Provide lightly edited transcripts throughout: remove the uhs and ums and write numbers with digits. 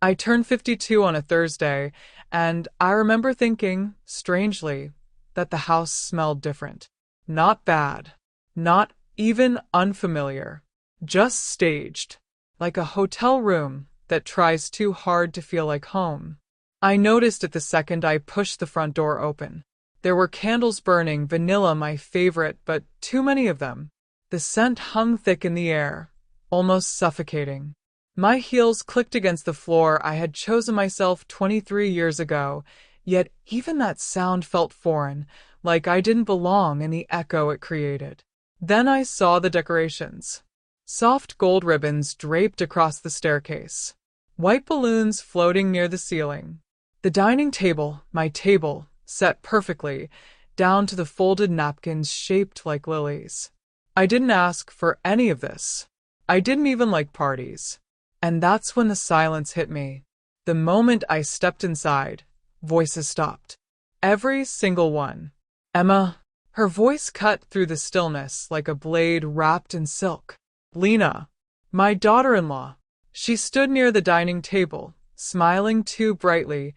I turned 52 on a Thursday, and I remember thinking, strangely, that the house smelled different. Not bad. Not even unfamiliar. Just staged. Like a hotel room that tries too hard to feel like home. I noticed it the second I pushed the front door open. There were candles burning, vanilla my favorite, but too many of them. The scent hung thick in the air, almost suffocating. My heels clicked against the floor I had chosen myself 23 years ago, yet even that sound felt foreign, like I didn't belong in the echo it created. Then I saw the decorations. Soft gold ribbons draped across the staircase. White balloons floating near the ceiling. The dining table, my table, set perfectly, down to the folded napkins shaped like lilies. I didn't ask for any of this. I didn't even like parties. And that's when the silence hit me. The moment I stepped inside, voices stopped. Every single one. Emma. Her voice cut through the stillness like a blade wrapped in silk. Lena. My daughter-in-law. She stood near the dining table, smiling too brightly,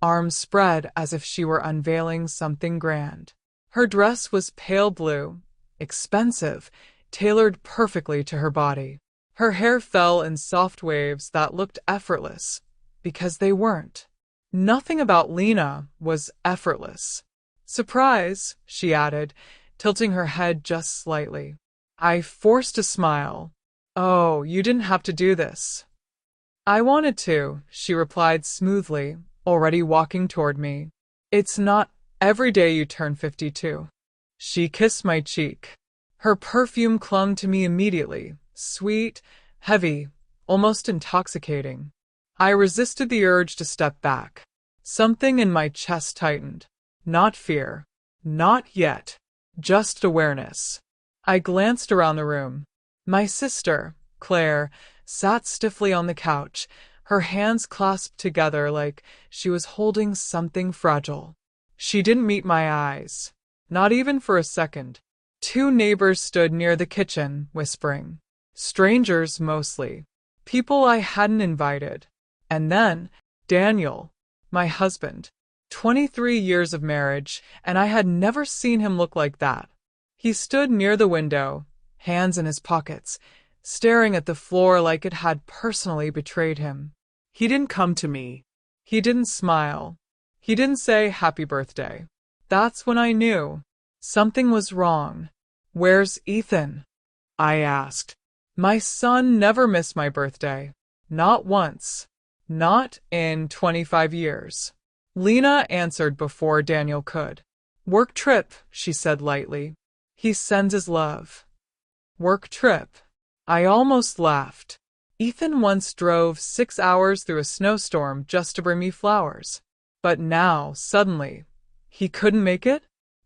arms spread as if she were unveiling something grand. Her dress was pale blue, expensive, tailored perfectly to her body. Her hair fell in soft waves that looked effortless, because they weren't. Nothing about Lena was effortless. Surprise, she added, tilting her head just slightly. I forced a smile. Oh, you didn't have to do this. I wanted to, she replied smoothly, already walking toward me. It's not every day you turn 52. She kissed my cheek. Her perfume clung to me immediately, sweet, heavy, almost intoxicating. I resisted the urge to step back. Something in my chest tightened. Not fear. Not yet. Just awareness. I glanced around the room. My sister, Claire, sat stiffly on the couch, her hands clasped together like she was holding something fragile. She didn't meet my eyes. Not even for a second. Two neighbors stood near the kitchen, whispering. Strangers, mostly. People I hadn't invited. And then, Daniel, my husband. 23 years of marriage, and I had never seen him look like that. He stood near the window, hands in his pockets, staring at the floor like it had personally betrayed him. He didn't come to me. He didn't smile. He didn't say happy birthday. That's when I knew. Something was wrong. Where's Ethan? I asked. My son never missed my birthday. Not once. Not in 25 years. Lena answered before Daniel could. Work trip, she said lightly. He sends his love. Work trip. I almost laughed. Ethan once drove 6 hours through a snowstorm just to bring me flowers. But now, suddenly, he couldn't make it?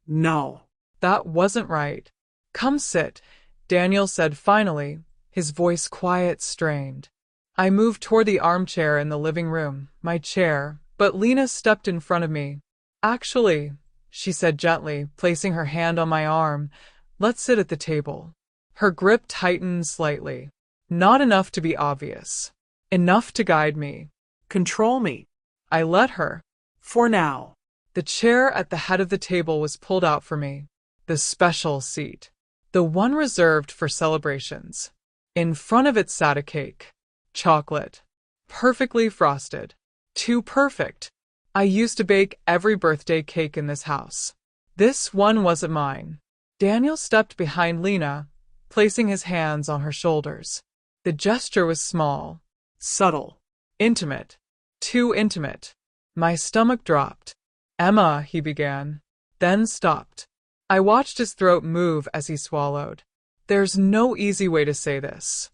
No. That wasn't right. Come sit, Daniel said finally, his voice quiet, strained. I moved toward the armchair in the living room, my chair, but Lena stepped in front of me. Actually, she said gently, placing her hand on my arm, let's sit at the table. Her grip tightened slightly. Not enough to be obvious. Enough to guide me. Control me. I let her. For now. The chair at the head of the table was pulled out for me. The special seat. The one reserved for celebrations. In front of it sat a cake. Chocolate. Perfectly frosted. Too perfect. I used to bake every birthday cake in this house. This one wasn't mine. Daniel stepped behind Lena, placing his hands on her shoulders. The gesture was small, subtle, intimate. Too intimate. My stomach dropped. Emma, he began, then stopped. I watched his throat move as he swallowed. There's no easy way to say this.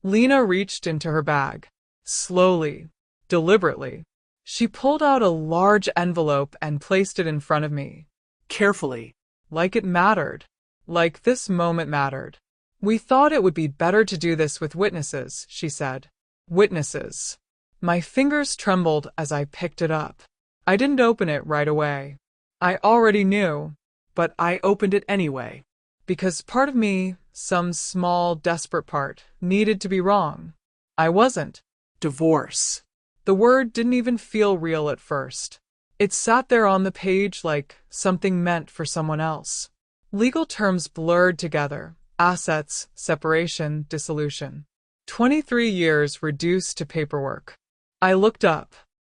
Lena reached into her bag. Slowly, deliberately. She pulled out a large envelope and placed it in front of me. Carefully. Like it mattered. Like this moment mattered. We thought it would be better to do this with witnesses, she said. Witnesses. My fingers trembled as I picked it up. I didn't open it right away. I already knew, but I opened it anyway. Because part of me, some small, desperate part, needed to be wrong. I wasn't. Divorce. The word didn't even feel real at first. It sat there on the page like something meant for someone else. Legal terms blurred together: assets, separation, dissolution. 23 years reduced to paperwork. I looked up.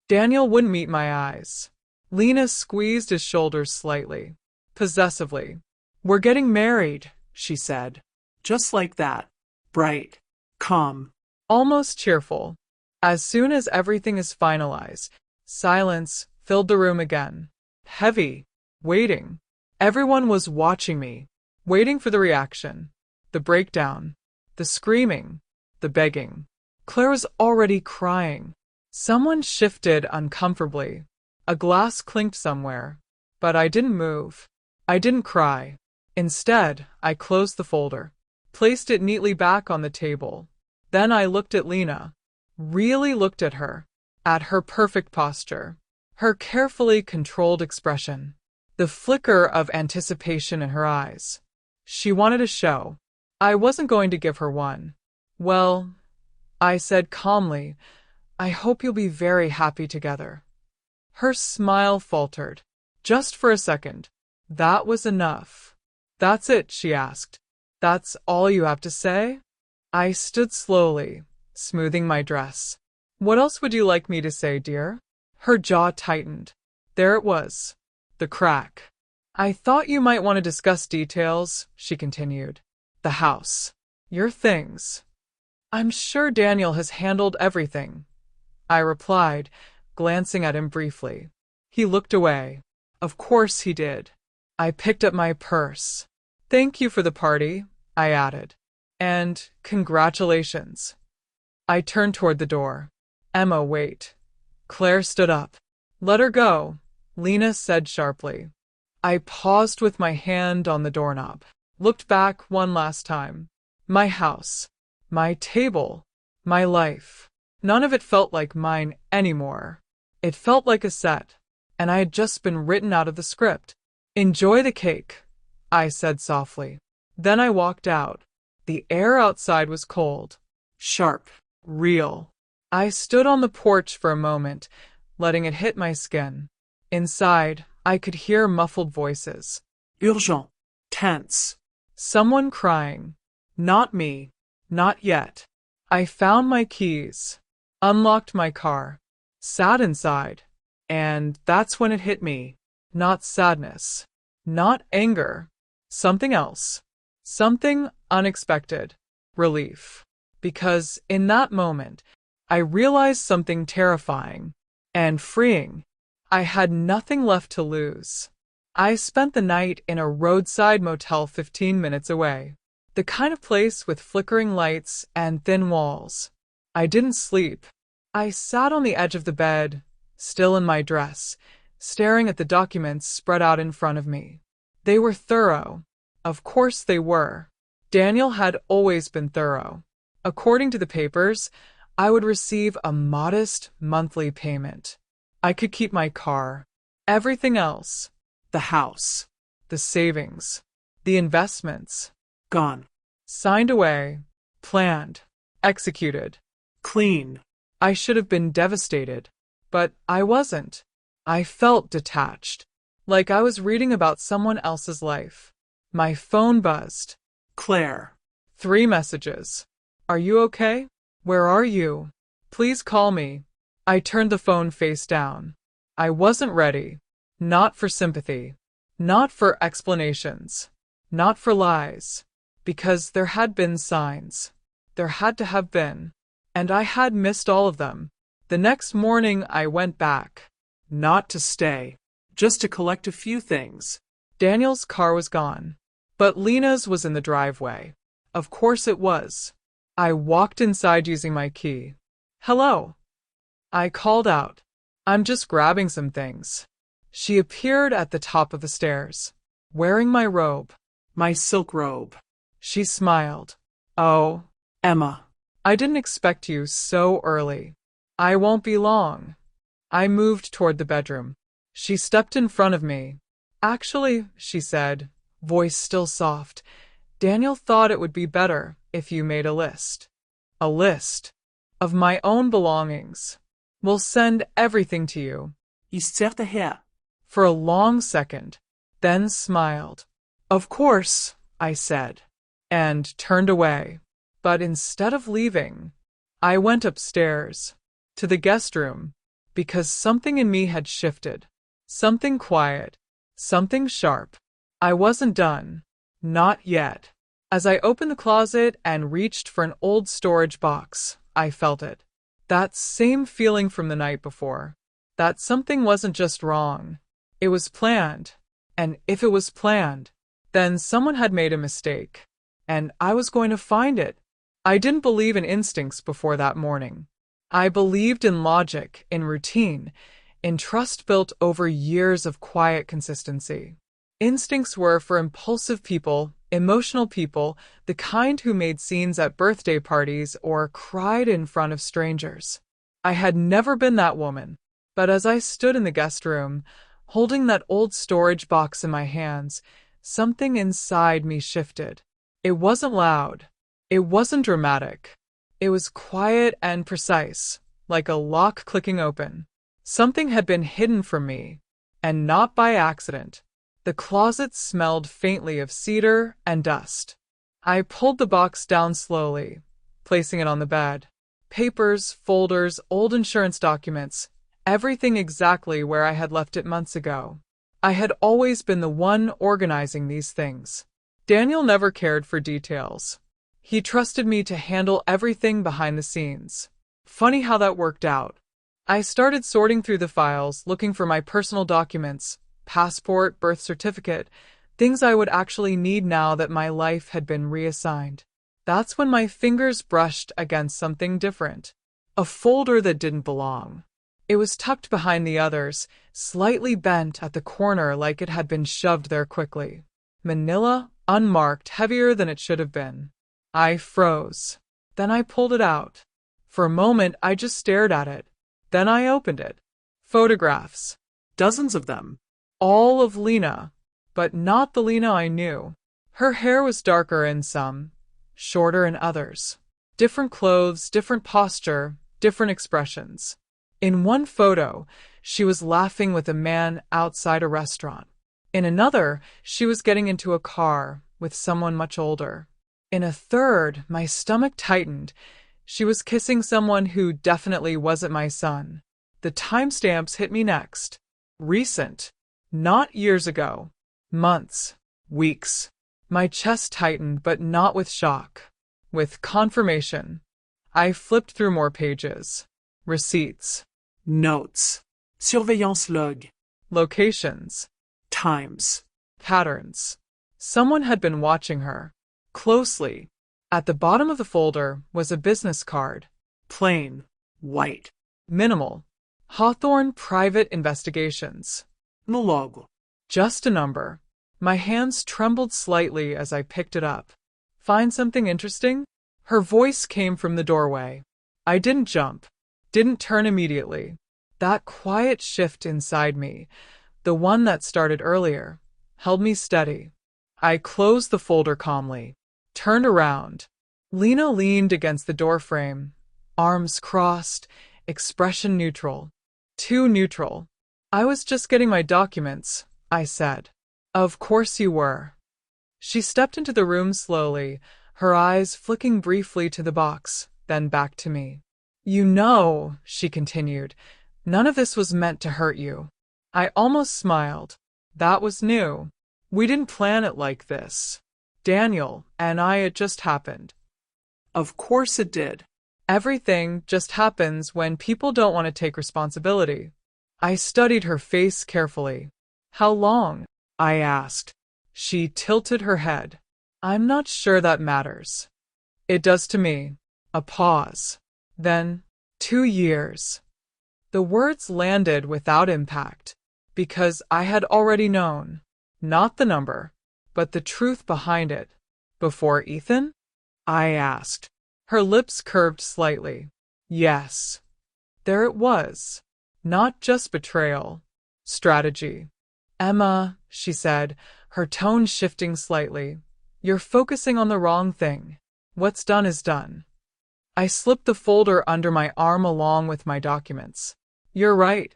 Daniel wouldn't meet my eyes. Lena squeezed his shoulders slightly, possessively. "We're getting married," she said. Just like that. Bright. Calm. Almost cheerful. As soon as everything is finalized, silence filled the room again. Heavy. Waiting. Everyone was watching me, waiting for the reaction, the breakdown, the screaming, the begging. Claire was already crying. Someone shifted uncomfortably. A glass clinked somewhere. But I didn't move. I didn't cry. Instead, I closed the folder, placed it neatly back on the table. Then I looked at Lena. Really looked at her. At her perfect posture. Her carefully controlled expression. The flicker of anticipation in her eyes. She wanted a show. I wasn't going to give her one. "Well," I said calmly, "I hope you'll be very happy together." Her smile faltered. Just for a second. That was enough. "That's it?" she asked. "That's all you have to say?" I stood slowly, smoothing my dress. "What else would you like me to say, dear?" Her jaw tightened. There it was. The crack. "I thought you might want to discuss details," she continued. "The house. Your things." "I'm sure Daniel has handled everything," I replied, glancing at him briefly. He looked away. Of course he did. I picked up my purse. "Thank you for the party," I added. "And congratulations." I turned toward the door. "Emma, wait." Claire stood up. "Let her go," Lena said sharply. I paused with my hand on the doorknob, looked back one last time. My house, my table, my life. None of it felt like mine anymore. It felt like a set, and I had just been written out of the script. "Enjoy the cake," I said softly. Then I walked out. The air outside was cold, sharp, real. I stood on the porch for a moment, letting it hit my skin. Inside, I could hear muffled voices. Urgent. Tense. Someone crying. Not me. Not yet. I found my keys, unlocked my car, sat inside, and that's when it hit me. Not sadness. Not anger. Something else. Something unexpected. Relief. Because in that moment, I realized something terrifying and freeing. I had nothing left to lose. I spent the night in a roadside motel 15 minutes away. The kind of place with flickering lights and thin walls. I didn't sleep. I sat on the edge of the bed, still in my dress, staring at the documents spread out in front of me. They were thorough. Of course they were. Daniel had always been thorough. According to the papers, I would receive a modest monthly payment. I could keep my car. Everything else, the house, the savings, the investments, gone. Signed away, planned, executed. Clean. I should have been devastated, but I wasn't. I felt detached, like I was reading about someone else's life. My phone buzzed. Claire. 3 messages. "Are you okay? Where are you? Please call me." I turned the phone face down. I wasn't ready. Not for sympathy. Not for explanations. Not for lies. Because there had been signs. There had to have been. And I had missed all of them. The next morning I went back. Not to stay. Just to collect a few things. Daniel's car was gone. But Lena's was in the driveway. Of course it was. I walked inside using my key. "Hello." I called out. "I'm just grabbing some things." She appeared at the top of the stairs, wearing my robe. My silk robe. She smiled. "Oh, Emma. I didn't expect you so early. I won't be long." I moved toward the bedroom. She stepped in front of me. "Actually," she said, voice still soft, "Daniel thought it would be better if you made a list." A list of my own belongings. We'll send everything to you. Isso certo é. For a long second, then smiled. Of course, I said, and turned away. But instead of leaving, I went upstairs, to the guest room, because something in me had shifted. Something quiet, something sharp. I wasn't done. Not yet. As I opened the closet and reached for an old storage box, I felt it. That same feeling from the night before. That something wasn't just wrong. It was planned. And if it was planned, then someone had made a mistake. And I was going to find it. I didn't believe in instincts before that morning. I believed in logic, in routine, in trust built over years of quiet consistency. Instincts were for impulsive people, emotional people, the kind who made scenes at birthday parties or cried in front of strangers. I had never been that woman, but as I stood in the guest room, holding that old storage box in my hands, something inside me shifted. It wasn't loud. It wasn't dramatic. It was quiet and precise, like a lock clicking open. Something had been hidden from me, and not by accident. The closet smelled faintly of cedar and dust. I pulled the box down slowly, placing it on the bed. Papers, folders, old insurance documents, everything exactly where I had left it months ago. I had always been the one organizing these things. Daniel never cared for details. He trusted me to handle everything behind the scenes. Funny how that worked out. I started sorting through the files, looking for my personal documents, passport, birth certificate, things I would actually need now that my life had been reassigned. That's when my fingers brushed against something different. A folder that didn't belong. It was tucked behind the others, slightly bent at the corner like it had been shoved there quickly. Manila, unmarked, heavier than it should have been. I froze. Then I pulled it out. For a moment, I just stared at it. Then I opened it. Photographs. Dozens of them. All of Lena, but not the Lena I knew. Her hair was darker in some, shorter in others. Different clothes, different posture, different expressions. In one photo, she was laughing with a man outside a restaurant. In another, she was getting into a car with someone much older. In a third, my stomach tightened. She was kissing someone who definitely wasn't my son. The timestamps hit me next. Recent. Not years ago. Months. Weeks. My chest tightened, but not with shock. With confirmation. I flipped through more pages. Receipts. Notes. Surveillance log. Locations. Times. Patterns. Someone had been watching her. Closely. At the bottom of the folder was a business card. Plain. White. Minimal. Hawthorne Private Investigations. No logo. Just a number. My hands trembled slightly as I picked it up. Find something interesting? Her voice came from the doorway. I didn't jump. Didn't turn immediately. That quiet shift inside me, the one that started earlier, held me steady. I closed the folder calmly. Turned around. Lena leaned against the doorframe, arms crossed, expression neutral. Too neutral. I was just getting my documents, I said. Of course you were. She stepped into the room slowly, her eyes flicking briefly to the box, then back to me. You know, she continued, none of this was meant to hurt you. I almost smiled. That was new. We didn't plan it like this. Daniel and I, it just happened. Of course it did. Everything just happens when people don't want to take responsibility. I studied her face carefully. How long? I asked. She tilted her head. I'm not sure that matters. It does to me. A pause. Then, 2 years. The words landed without impact, because I had already known. Not the number, but the truth behind it. Before Ethan? I asked. Her lips curved slightly. Yes. There it was. Not just betrayal. Strategy. Emma, she said, her tone shifting slightly. You're focusing on the wrong thing. What's done is done. I slipped the folder under my arm along with my documents. You're right,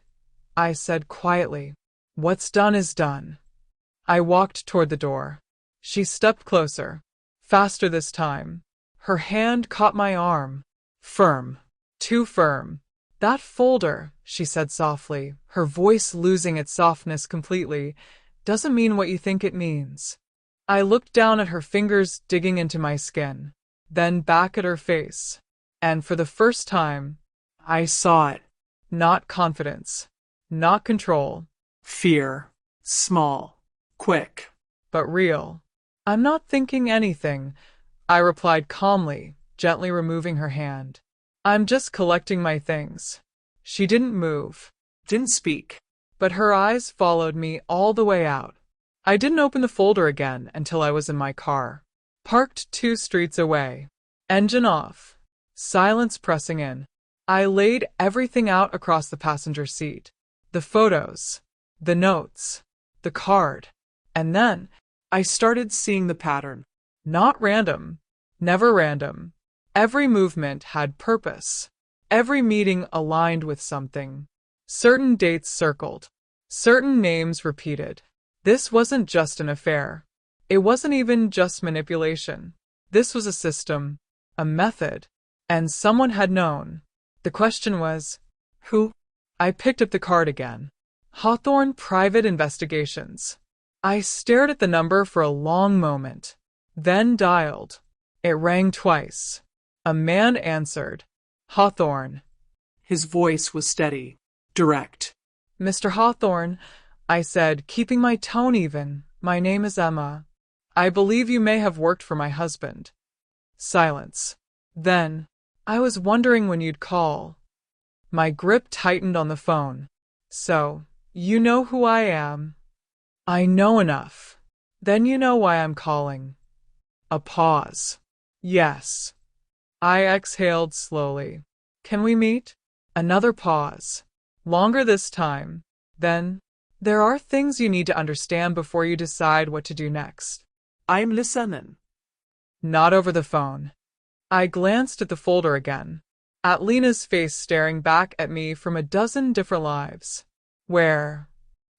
I said quietly. What's done is done. I walked toward the door. She stepped closer, faster this time. Her hand caught my arm. Firm. Too firm. That folder, she said softly, her voice losing its softness completely, doesn't mean what you think it means. I looked down at her fingers digging into my skin, then back at her face. And for the first time, I saw it. Not confidence. Not control. Fear. Small. Quick. But real. I'm not thinking anything, I replied calmly, gently removing her hand. I'm just collecting my things. She didn't move. Didn't speak. But her eyes followed me all the way out. I didn't open the folder again until I was in my car. Parked 2 streets away. Engine off. Silence pressing in. I laid everything out across the passenger seat. The photos. The notes. The card. And then I started seeing the pattern. Not random. Never random. Every movement had purpose. Every meeting aligned with something. Certain dates circled. Certain names repeated. This wasn't just an affair. It wasn't even just manipulation. This was a system. A method. And someone had known. The question was, who? I picked up the card again. Hawthorne Private Investigations. I stared at the number for a long moment. Then dialed. It rang twice. A man answered. Hawthorne. His voice was steady, direct. Mr. Hawthorne, I said, keeping my tone even. My name is Emma. I believe you may have worked for my husband. Silence. Then, I was wondering when you'd call. My grip tightened on the phone. So, you know who I am? I know enough. Then you know why I'm calling. A pause. Yes. I exhaled slowly. Can we meet? Another pause. Longer this time. Then, there are things you need to understand before you decide what to do next. I'm listening. Not over the phone. I glanced at the folder again. At Lena's face staring back at me from a dozen different lives. Where?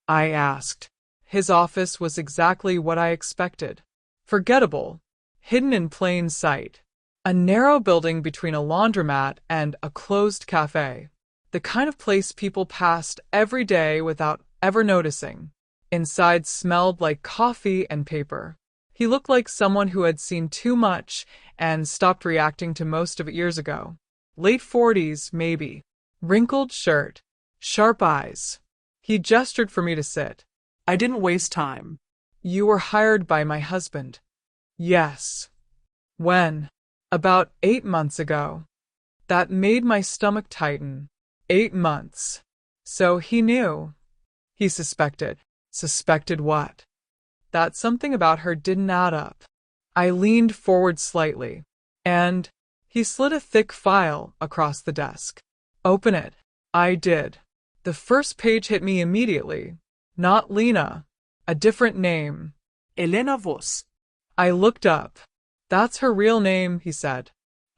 I asked. His office was exactly what I expected. Forgettable. Hidden in plain sight. A narrow building between a laundromat and a closed cafe. The kind of place people passed every day without ever noticing. Inside smelled like coffee and paper. He looked like someone who had seen too much and stopped reacting to most of it years ago. Late 40s, maybe. Wrinkled shirt. Sharp eyes. He gestured for me to sit. I didn't waste time. You were hired by my husband. Yes. When? About 8 months ago. That made my stomach tighten. 8 months. So he knew. He suspected. Suspected what? That something about her didn't add up. I leaned forward slightly. And he slid a thick file across the desk. Open it. I did. The first page hit me immediately. Not Lena. A different name. Elena Vos. I looked up. That's her real name, he said.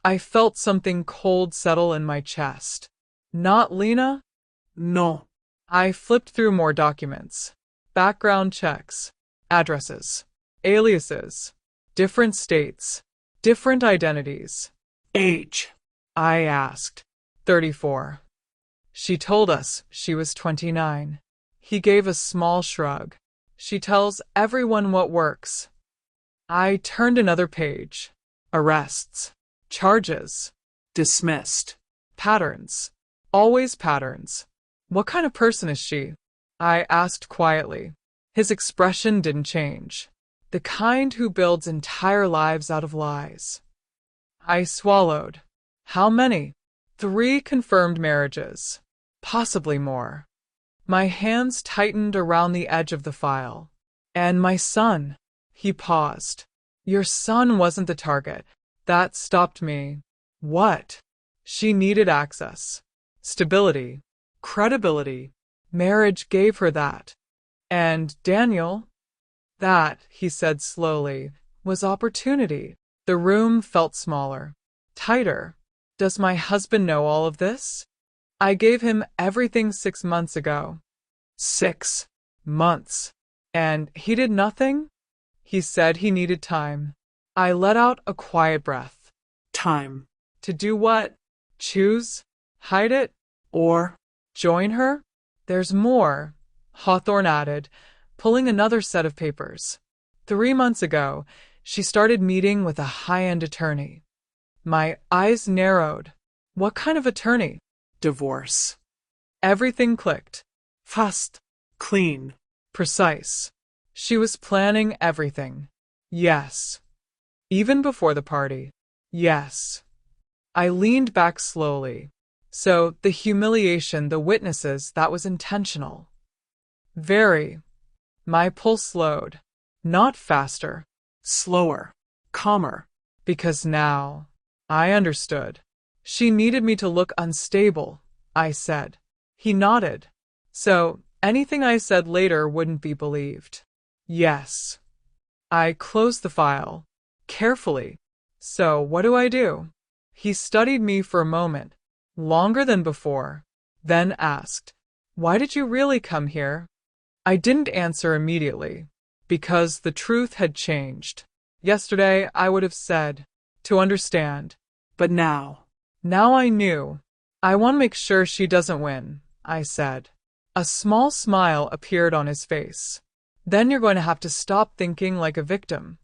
I felt something cold settle in my chest. Not Lena? No. I flipped through more documents. Background checks. Addresses. Aliases. Different states. Different identities. Age? I asked. 34. She told us she was 29. He gave a small shrug. She tells everyone what works. I turned another page. Arrests. Charges. Dismissed. Patterns. Always patterns. What kind of person is she? I asked quietly. His expression didn't change. The kind who builds entire lives out of lies. I swallowed. How many? 3 confirmed marriages. Possibly more. My hands tightened around the edge of the file. And my son. He paused. Your son wasn't the target. That stopped me. What? She needed access. Stability. Credibility. Marriage gave her that. And Daniel? That, he said slowly, was opportunity. The room felt smaller. Tighter. Does my husband know all of this? I gave him everything 6 months ago. 6 months. And he did nothing? He said he needed time. I let out a quiet breath. Time. To do what? Choose? Hide it? Or Join her? There's more, Hawthorne added, pulling another set of papers. 3 months ago, she started meeting with a high-end attorney. My eyes narrowed. What kind of attorney? divorce. Everything clicked. Fast. Clean. Precise. She was planning everything. Yes. Even before the party. Yes. I leaned back slowly. So, the humiliation, the witnesses, that was intentional. Very. My pulse slowed. Not faster. Slower. Calmer. Because now, I understood. She needed me to look unstable, I said. He nodded. So, anything I said later wouldn't be believed. Yes. I closed the file. Carefully. So, what do I do? He studied me for a moment, longer than before, then asked, Why did you really come here? I didn't answer immediately, because the truth had changed. Yesterday, I would have said, to understand. But now. Now I knew. I want to make sure she doesn't win, I said. A small smile appeared on his face. Then you're going to have to stop thinking like a victim.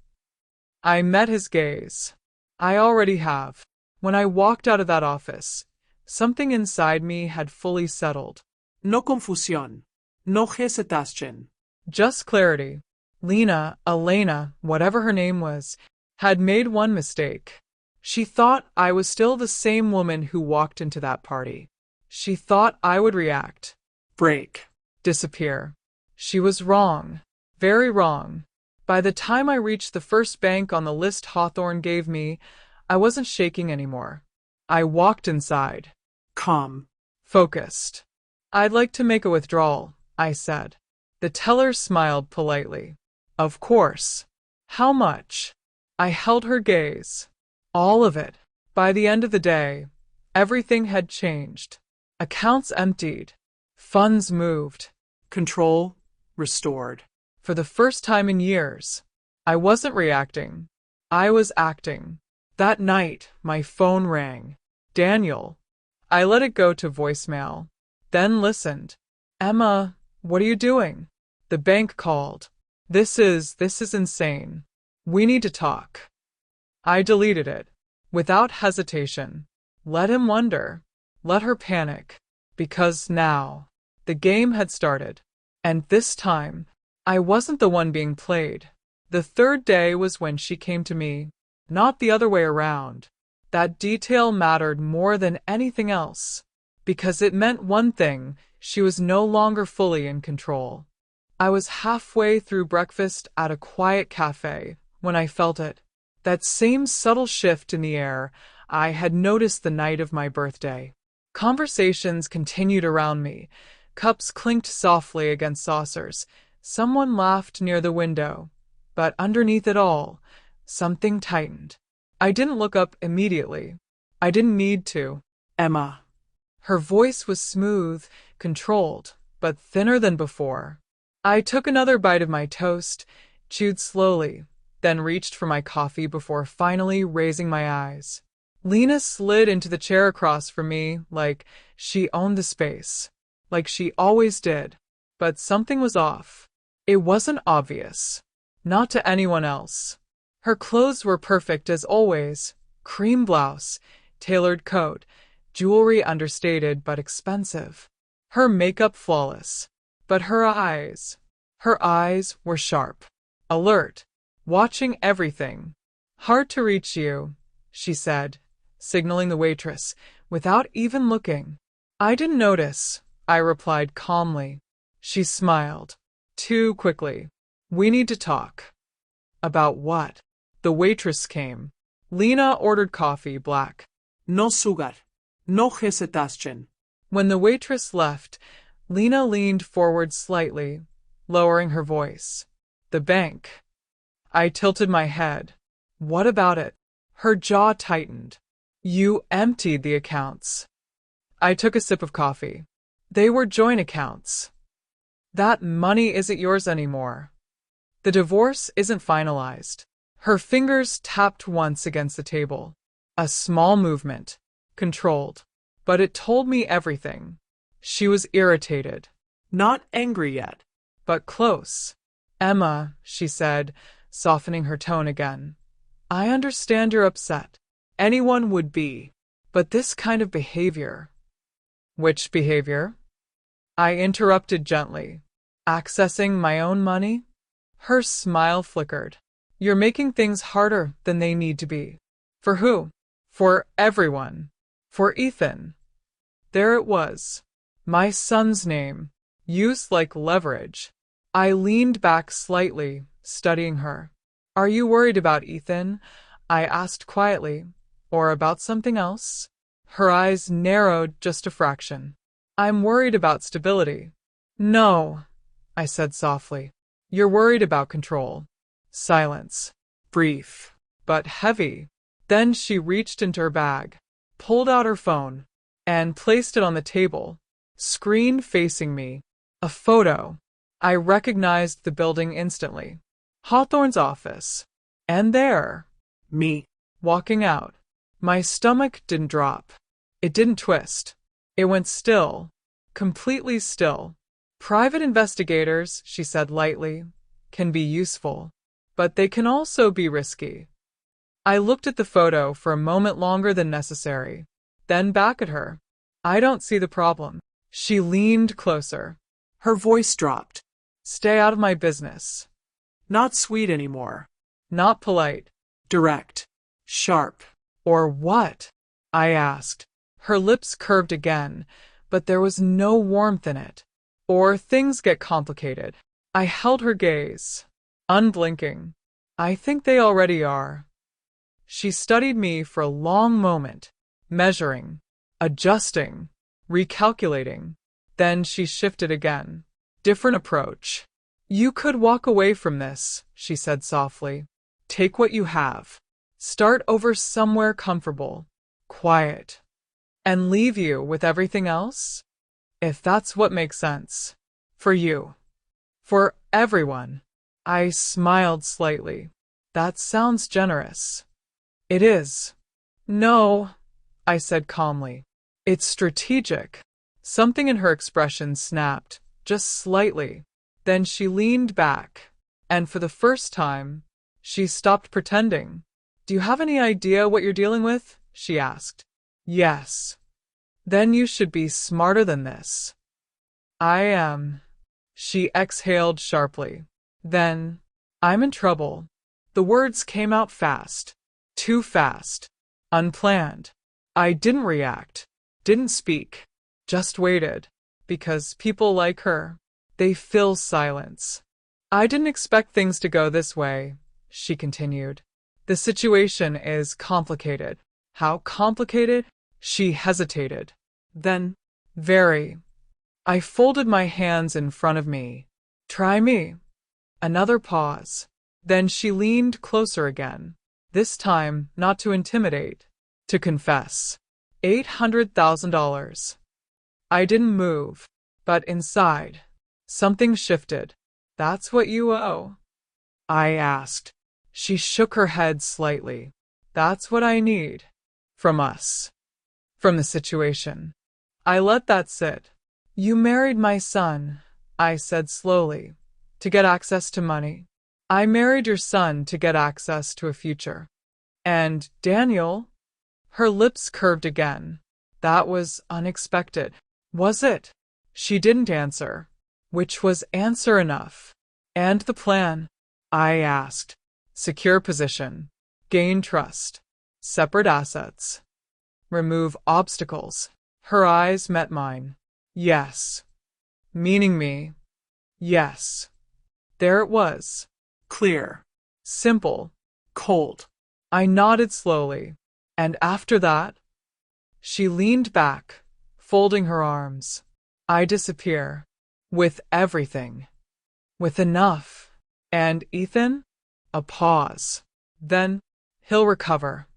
I met his gaze. I already have. When I walked out of that office, something inside me had fully settled. No confusión. No hesitación. Just clarity. Lena, Elena, whatever her name was, had made one mistake. She thought I was still the same woman who walked into that party. She thought I would react. Break. Disappear. She was wrong. Very wrong. By the time I reached the first bank on the list Hawthorne gave me, I wasn't shaking anymore. I walked inside. Calm. Focused. I'd like to make a withdrawal, I said. The teller smiled politely. Of course. How much? I held her gaze. All of it. By the end of the day, everything had changed. Accounts emptied. Funds moved. Control restored. For the first time in years, I wasn't reacting. I was acting. That night, my phone rang. Daniel. I let it go to voicemail, then listened. Emma, what are you doing? The bank called. This is insane. We need to talk. I deleted it, without hesitation. Let him wonder. Let her panic. Because now, the game had started. And this time, I wasn't the one being played. The third day was when she came to me, not the other way around. That detail mattered more than anything else, because it meant one thing: she was no longer fully in control. I was halfway through breakfast at a quiet cafe when I felt it. That same subtle shift in the air I had noticed the night of my birthday. Conversations continued around me. Cups clinked softly against saucers. Someone laughed near the window. But underneath it all, something tightened. I didn't look up immediately. I didn't need to. Emma. Her voice was smooth, controlled, but thinner than before. I took another bite of my toast, chewed slowly, then reached for my coffee before finally raising my eyes. Lena slid into the chair across from me like she owned the space, like she always did. But something was off. It wasn't obvious. Not to anyone else. Her clothes were perfect as always. Cream blouse, tailored coat, jewelry understated but expensive. Her makeup flawless. But her eyes were sharp, alert, watching everything. Hard to reach you, she said, signaling the waitress, without even looking. I didn't notice, I replied calmly. She smiled. Too quickly. We need to talk. About what? The waitress came. Lena ordered coffee black. No sugar. No hesitación. When the waitress left, Lena leaned forward slightly, lowering her voice. The bank. I tilted my head. What about it? Her jaw tightened. You emptied the accounts. I took a sip of coffee. They were joint accounts. That money isn't yours anymore. The divorce isn't finalized. Her fingers tapped once against the table. A small movement, controlled, but it told me everything. She was irritated. Not angry yet. But close. Emma, she said, softening her tone again. I understand you're upset. Anyone would be. But this kind of behavior. Which behavior? I interrupted gently. Accessing my own money? Her smile flickered. You're making things harder than they need to be. For who? For everyone. For Ethan. There it was. My son's name. Used like leverage. I leaned back slightly, studying her. Are you worried about Ethan? I asked quietly. Or about something else? Her eyes narrowed just a fraction. I'm worried about stability. No, I said softly. You're worried about control. Silence. Brief, but heavy. Then she reached into her bag, pulled out her phone, and placed it on the table. Screen facing me. A photo. I recognized the building instantly. Hawthorne's office. And there. Me. Walking out. My stomach didn't drop. It didn't twist. It went still. Completely still. Private investigators, she said lightly, can be useful, but they can also be risky. I looked at the photo for a moment longer than necessary, then back at her. I don't see the problem. She leaned closer. Her voice dropped. Stay out of my business. Not sweet anymore. Not polite. Direct. Sharp. Or what? I asked. Her lips curved again, but there was no warmth in it. Or things get complicated. I held her gaze, unblinking. I think they already are. She studied me for a long moment, measuring, adjusting, recalculating. Then she shifted again. Different approach. You could walk away from this, she said softly. Take what you have. Start over somewhere comfortable, quiet, and leave you with everything else? If that's what makes sense. For you. For everyone. I smiled slightly. That sounds generous. It is. No, I said calmly. It's strategic. Something in her expression snapped, just slightly. Then she leaned back, and for the first time, she stopped pretending. Do you have any idea what you're dealing with? She asked. Yes. Then you should be smarter than this. I am. She exhaled sharply. Then, I'm in trouble. The words came out fast. Too fast. Unplanned. I didn't react. Didn't speak. Just waited. Because people like her, they fill silence. I didn't expect things to go this way, she continued. The situation is complicated. How complicated? She hesitated. Then, very. I folded my hands in front of me. Try me. Another pause. Then she leaned closer again. This time, not to intimidate, to confess. $800,000. I didn't move, but inside, something shifted. That's what you owe? I asked. She shook her head slightly. That's what I need. From us. From the situation. I let that sit. You married my son, I said slowly, to get access to money. I married your son to get access to a future. And Daniel? Her lips curved again. That was unexpected. Was it? She didn't answer, which was answer enough. And the plan? I asked. Secure position. Gain trust. Separate assets. Remove obstacles. Her eyes met mine. Yes. Meaning me. Yes. There it was. Clear. Simple. Cold. I nodded slowly. And after that? She leaned back, folding her arms. I disappear. With everything. With enough. And Ethan? A pause. Then, he'll recover.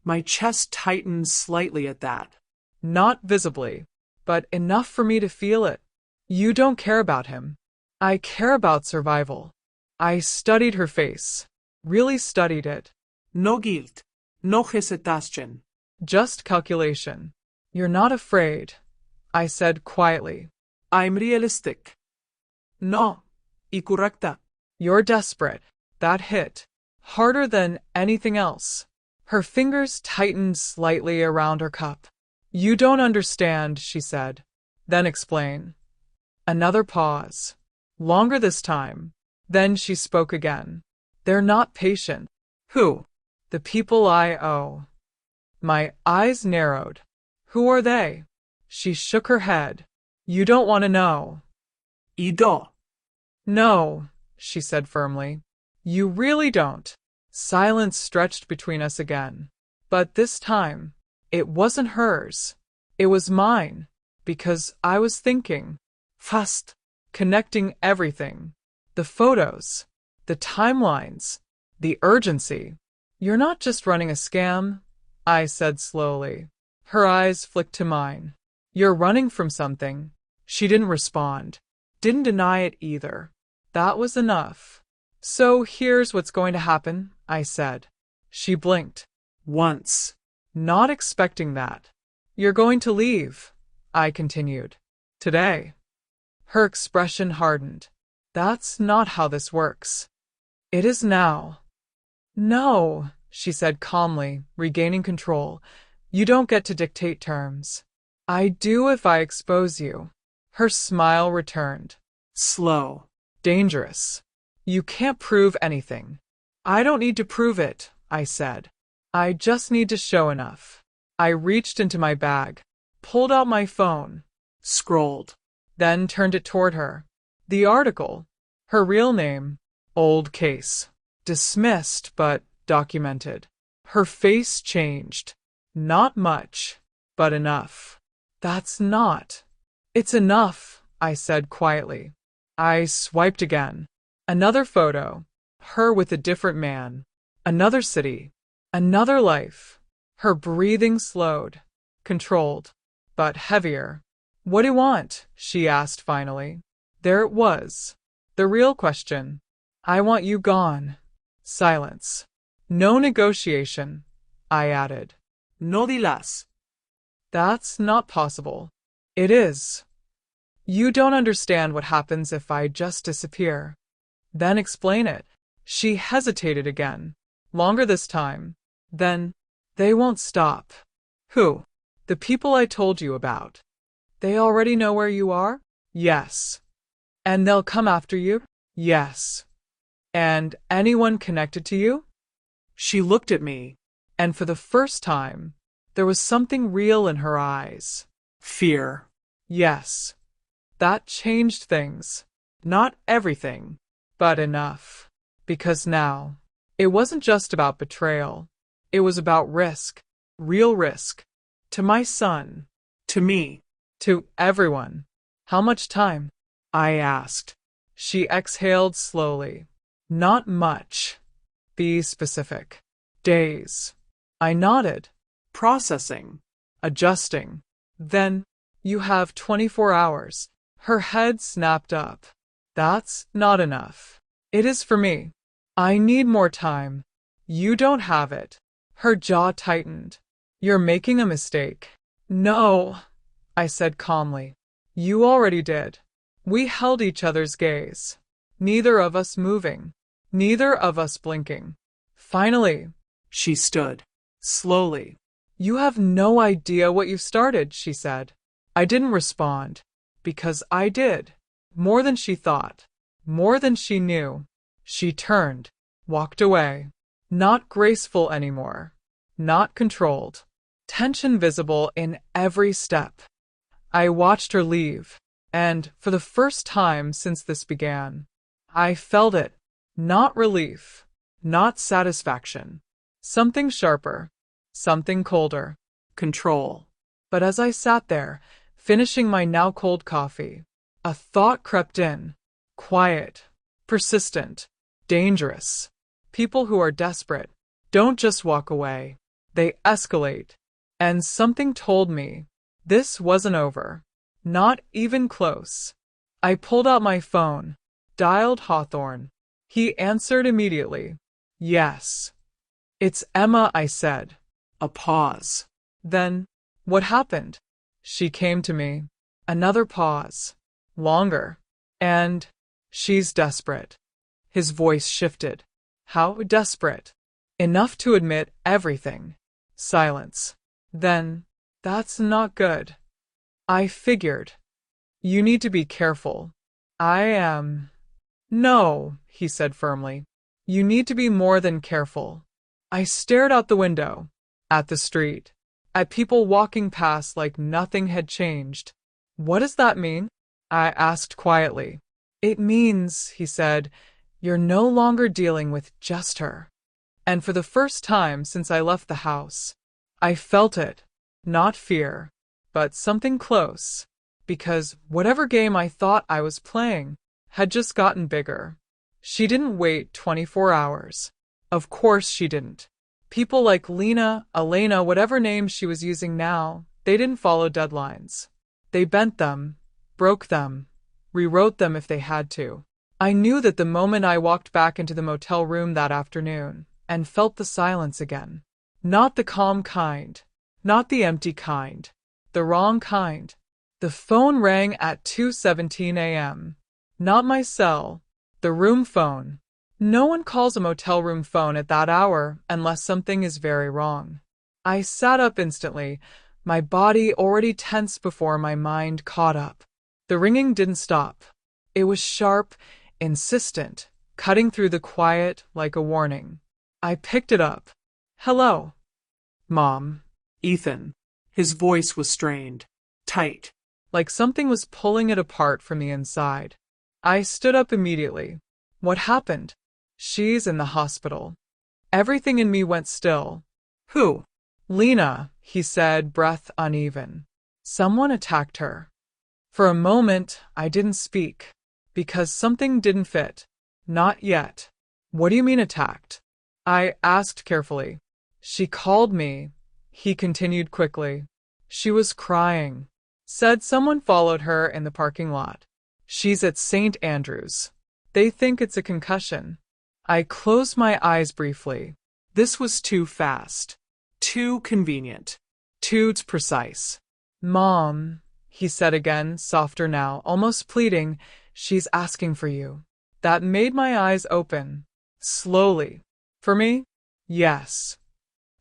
My chest tightened slightly at that. Not visibly, but enough for me to feel it. You don't care about him. I care about survival. I studied her face. Really studied it. No guilt. No hesitation. Just calculation. You're not afraid, I said quietly. I'm realistic. No. Y correcta. You're desperate. That hit. Harder than anything else. Her fingers tightened slightly around her cup. You don't understand, she said. Then explain. Another pause. Longer this time. Then she spoke again. They're not patient. Who? The people I owe. My eyes narrowed. Who are they? She shook her head. You don't want to know. Y do. No, she said firmly. You really don't. Silence stretched between us again. But this time, it wasn't hers. It was mine, because I was thinking. Fast. Connecting everything. The photos. The timelines. The urgency. You're not just running a scam, I said slowly. Her eyes flicked to mine. You're running from something. She didn't respond. Didn't deny it either. That was enough. So here's what's going to happen, I said. She blinked. Once. Not expecting that. You're going to leave, I continued. Today. Her expression hardened. That's not how this works. It is now. No, she said calmly, regaining control. You don't get to dictate terms. I do if I expose you. Her smile returned. Slow. Dangerous. You can't prove anything. I don't need to prove it, I said. I just need to show enough. I reached into my bag, pulled out my phone, Scrolled. then turned it toward her. The article. Her real name. Old case. Dismissed, but documented. Her face changed. Not much, but enough. That's not. It's enough, I said quietly. I swiped again. Another photo. Her with a different man. Another city. Another life. Her breathing slowed. Controlled. But heavier. What do you want? She asked finally. There it was. The real question. I want you gone. Silence. No negotiation, I added. No dilas. That's not possible. It is. You don't understand what happens if I just disappear. Then explain it. She hesitated again. Longer this time. Then, they won't stop. Who? The people I told you about. They already know where you are? Yes. And they'll come after you? Yes. And anyone connected to you? She looked at me. And for the first time, there was something real in her eyes. Fear. Yes. That changed things. Not everything, but enough. Because now, it wasn't just about betrayal. It was about risk. Real risk. To my son. To me. To everyone. How much time? I asked. She exhaled slowly. Not much. Be specific. Days. I nodded. Processing. Adjusting. Then, you have 24 hours. Her head snapped up. That's not enough. It is for me. I need more time. You don't have it. Her jaw tightened. You're making a mistake. No, I said calmly. You already did. We held each other's gaze. Neither of us moving. Neither of us blinking. Finally, She stood. slowly. You have no idea what you started, she said. I didn't respond. Because I did. More than she thought. More than she knew. She turned. Walked away. Not graceful anymore. Not controlled. Tension visible in every step. I watched her leave. And, for the first time since this began, I felt it. Not relief. Not satisfaction. Something sharper. Something colder. Control. But as I sat there, finishing my now cold coffee, a thought crept in. Quiet. Persistent. Dangerous. People who are desperate don't just walk away. They escalate. And something told me this wasn't over. Not even close. I pulled out my phone, dialed Hawthorne. He answered immediately. Yes. It's Emma, I said. A pause. Then, what happened? She came to me. Another pause. Longer. And she's desperate. His voice shifted. How desperate? Enough to admit everything. Silence. Then, that's not good. I figured. You need to be careful. I am. No, he said firmly. You need to be more than careful. I stared out the window, at the street, at people walking past like nothing had changed. What does that mean? I asked quietly. It means, he said, you're no longer dealing with just her. And for the first time since I left the house, I felt it. Not fear, but something close. Because whatever game I thought I was playing had just gotten bigger. She didn't wait 24 hours. Of course she didn't. People like Lena, Elena, whatever names she was using now, they didn't follow deadlines. They bent them, broke them, rewrote them if they had to. I knew that the moment I walked back into the motel room that afternoon and felt the silence again. Not the calm kind, not the empty kind, the wrong kind. The phone rang at 2:17 a.m. Not my cell, the room phone. No one calls a motel room phone at that hour unless something is very wrong. I sat up instantly, my body already tense before my mind caught up. The ringing didn't stop. It was sharp, insistent, cutting through the quiet like a warning. I picked it up. Hello. Mom. Ethan. His voice was strained, tight. Like something was pulling it apart from the inside. I stood up immediately. What happened? She's in the hospital. Everything in me went still. Who? Lena, he said, breath uneven. Someone attacked her. For a moment, I didn't speak, because something didn't fit. Not yet. What do you mean attacked? I asked carefully. She called me, he continued quickly. She was crying. Said someone followed her in the parking lot. She's at St. Andrews. They think it's a concussion. I closed my eyes briefly. This was too fast. Too convenient. Too precise. Mom, he said again, softer now, almost pleading, she's asking for you. That made my eyes open. Slowly. For me? Yes.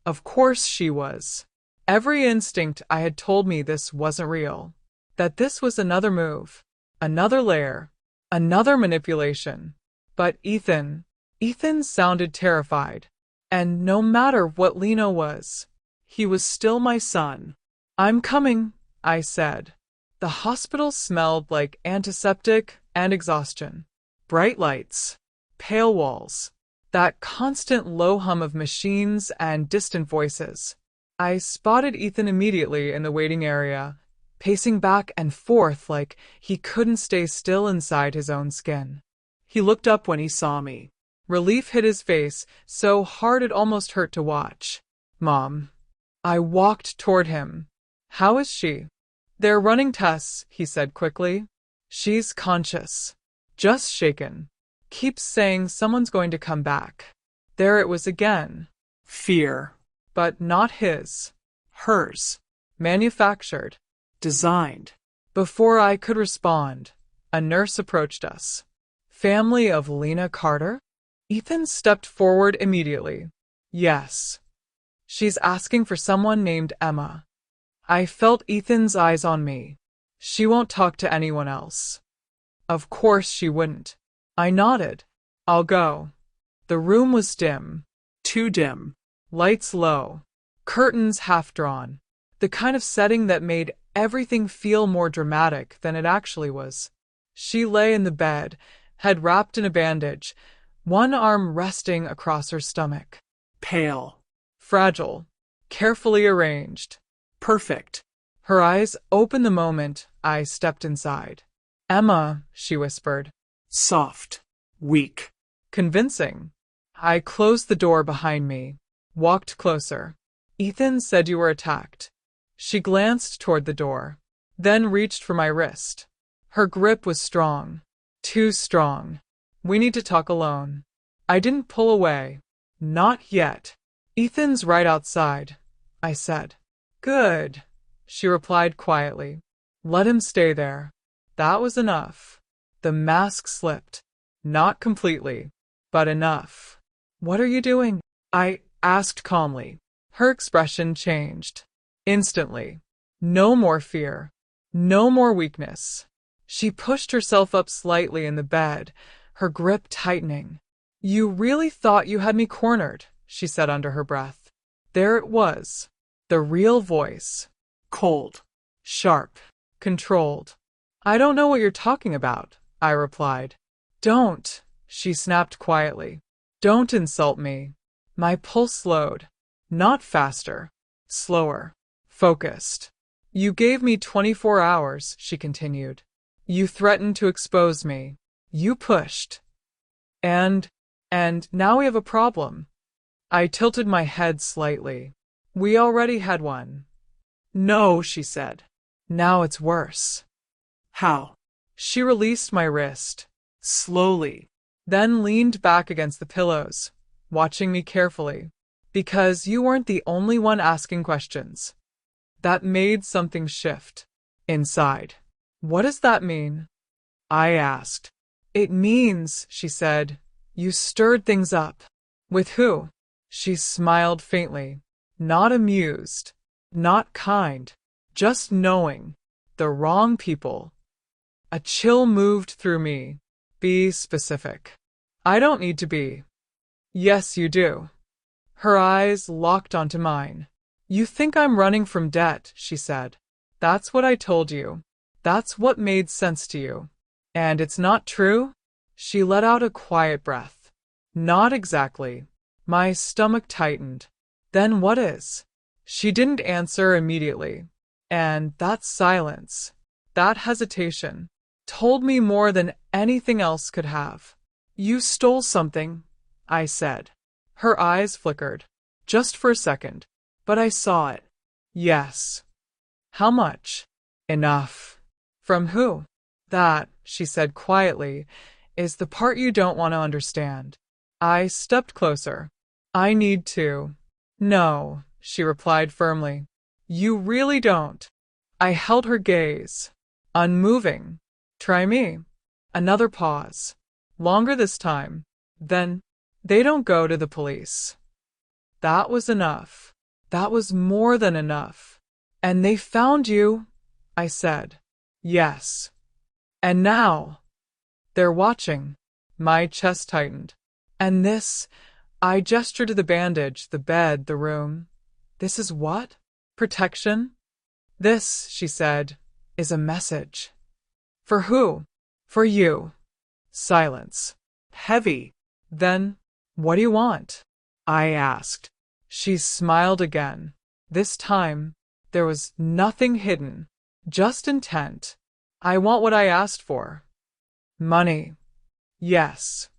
Of course she was. Every instinct I had told me this wasn't real. That this was another move. Another layer. Another manipulation. But Ethan sounded terrified. And no matter what Lena was, he was still my son. I'm coming, I said. The hospital smelled like antiseptic and exhaustion. Bright lights. Pale walls. That constant low hum of machines and distant voices. I spotted Ethan immediately in the waiting area, pacing back and forth like he couldn't stay still inside his own skin. He looked up when he saw me. Relief hit his face, so hard it almost hurt to watch. Mom. I walked toward him. How is she? They're running tests, he said quickly. She's conscious. Just shaken. Keeps saying someone's going to come back. There it was again. Fear. But not his. Hers. Manufactured. Designed. Before I could respond, a nurse approached us. Family of Lena Carter? Ethan stepped forward immediately. Yes. She's asking for someone named Emma. I felt Ethan's eyes on me. She won't talk to anyone else. Of course she wouldn't. I nodded. I'll go. The room was dim. Too dim. Lights low. Curtains half drawn. The kind of setting that made everything feel more dramatic than it actually was. She lay in the bed, head wrapped in a bandage, one arm resting across her stomach. Pale. Fragile. Carefully arranged. Perfect. Her eyes opened the moment I stepped inside. Emma, she whispered. Soft. Weak. Convincing. I closed the door behind me, walked closer. Ethan said you were attacked. She glanced toward the door, then reached for my wrist. Her grip was strong. Too strong. We need to talk alone. I didn't pull away. Not yet. Ethan's right outside, I said. Good, she replied quietly. Let him stay there. That was enough. The mask slipped. Not completely, but enough. What are you doing? I asked calmly. Her expression changed. Instantly. No more fear. No more weakness. She pushed herself up slightly in the bed, her grip tightening. You really thought you had me cornered, she said under her breath. There it was. The real voice. Cold. Sharp. Controlled. I don't know what you're talking about, I replied. Don't, she snapped quietly. Don't insult me. My pulse slowed. Not faster. Slower. Focused. You gave me 24 hours, she continued. You threatened to expose me. You pushed. And now we have a problem. I tilted my head slightly. We already had one. No, she said. Now it's worse. How? She released my wrist. Slowly. Then leaned back against the pillows, watching me carefully. Because you weren't the only one asking questions. That made something shift. Inside. What does that mean? I asked. It means, she said, you stirred things up. With who? She smiled faintly. Not amused. Not kind. Just knowing. The wrong people. A chill moved through me. Be specific. I don't need to be. Yes, you do. Her eyes locked onto mine. You think I'm running from debt, she said. That's what I told you. That's what made sense to you. And it's not true? She let out a quiet breath. Not exactly. My stomach tightened. Then what is? She didn't answer immediately. And that silence, that hesitation, told me more than anything else could have. You stole something, I said. Her eyes flickered. Just for a second. But I saw it. Yes. How much? Enough. From who? That, she said quietly, is the part you don't want to understand. I stepped closer. I need to. No, she replied firmly. You really don't. I held her gaze. Unmoving. Try me. Another pause. Longer this time. Then, they don't go to the police. That was enough. That was more than enough. And they found you, I said. Yes. And now? They're watching. My chest tightened. And this, I gestured to the bandage, the bed, the room. This is what? Protection? This, she said, is a message. For who? For you. Silence. Heavy. Then, what do you want? I asked. She smiled again. This time, there was nothing hidden, just intent. I want what I asked for. Money. Yes.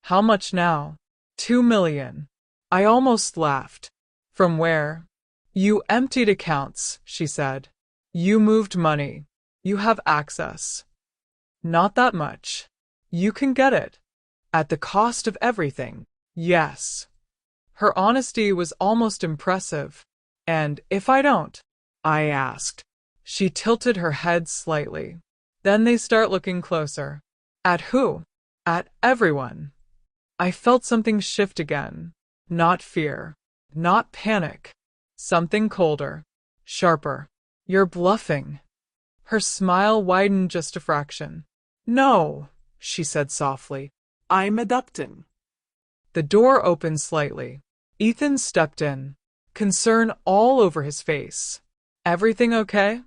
How much now? 2 million. I almost laughed. From where? You emptied accounts, she said. You moved money. You have access. Not that much. You can get it. At the cost of everything. Yes. Her honesty was almost impressive. And if I don't? I asked. She tilted her head slightly. Then they start looking closer. At who? At everyone. I felt something shift again. Not fear. Not panic. Something colder. Sharper. You're bluffing. Her smile widened just a fraction. No, she said softly. I'm adapting. The door opened slightly. Ethan stepped in, concern all over his face. Everything okay?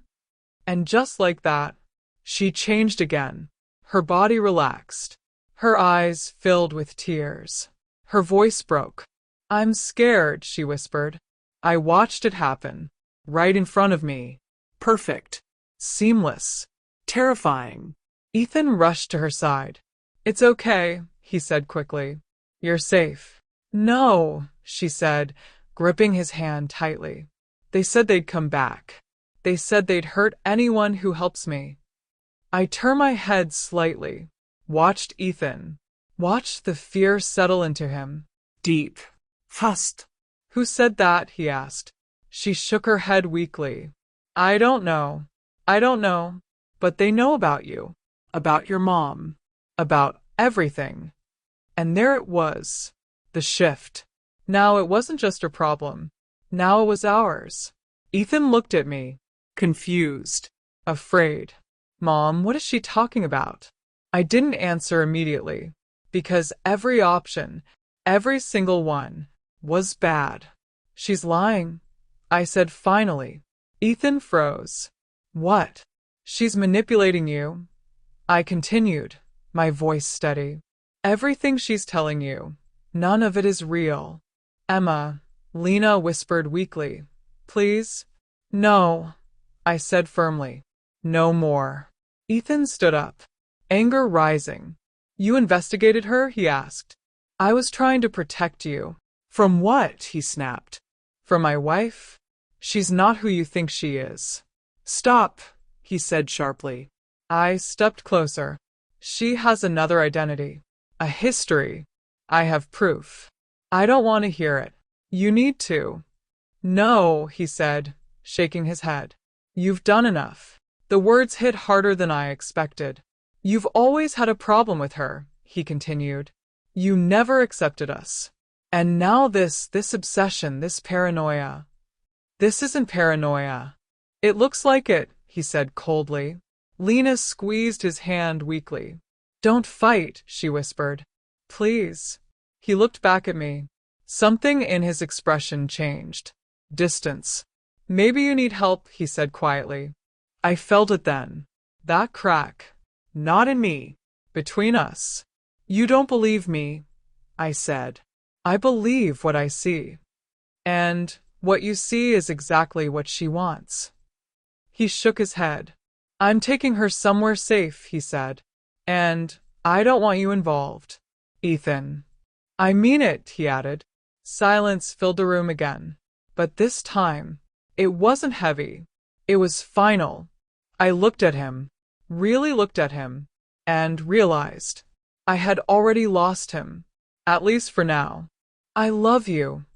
And just like that, she changed again. Her body relaxed. Her eyes filled with tears. Her voice broke. I'm scared, she whispered. I watched it happen. Right in front of me. Perfect. Seamless. Terrifying. Ethan rushed to her side. It's okay, he said quickly. You're safe. No, she said, gripping his hand tightly. They said they'd come back. They said they'd hurt anyone who helps me. I turned my head slightly, watched Ethan, watched the fear settle into him. Deep. Fast. Who said that? He asked. She shook her head weakly. I don't know. I don't know. But they know about you. About your mom. About everything. And there it was. The shift. Now it wasn't just her problem. Now it was ours. Ethan looked at me. Confused. Afraid. Mom, what is she talking about? I didn't answer immediately, because every option, every single one, was bad. She's lying, I said finally. Ethan froze. What? She's manipulating you. I continued, my voice steady. Everything she's telling you, none of it is real. Emma, Lena whispered weakly. Please? No, I said firmly. No more. Ethan stood up, anger rising. You investigated her? He asked. I was trying to protect you. From what? He snapped. From my wife? She's not who you think she is. Stop, he said sharply. I stepped closer. She has another identity, a history. I have proof. I don't want to hear it. You need to. No, he said, shaking his head. You've done enough. The words hit harder than I expected. You've always had a problem with her, he continued. You never accepted us. And now this obsession, this paranoia. This isn't paranoia. It looks like it, he said coldly. Lena squeezed his hand weakly. Don't fight, she whispered. Please. He looked back at me. Something in his expression changed. Distance. Maybe you need help, he said quietly. I felt it then. That crack. Not in me. Between us. You don't believe me, I said. I believe what I see. And what you see is exactly what she wants. He shook his head. I'm taking her somewhere safe, he said. And I don't want you involved. Ethan. I mean it, he added. Silence filled the room again. But this time, it wasn't heavy. It was final. I looked at him, really looked at him, and realized I had already lost him, at least for now. I love you,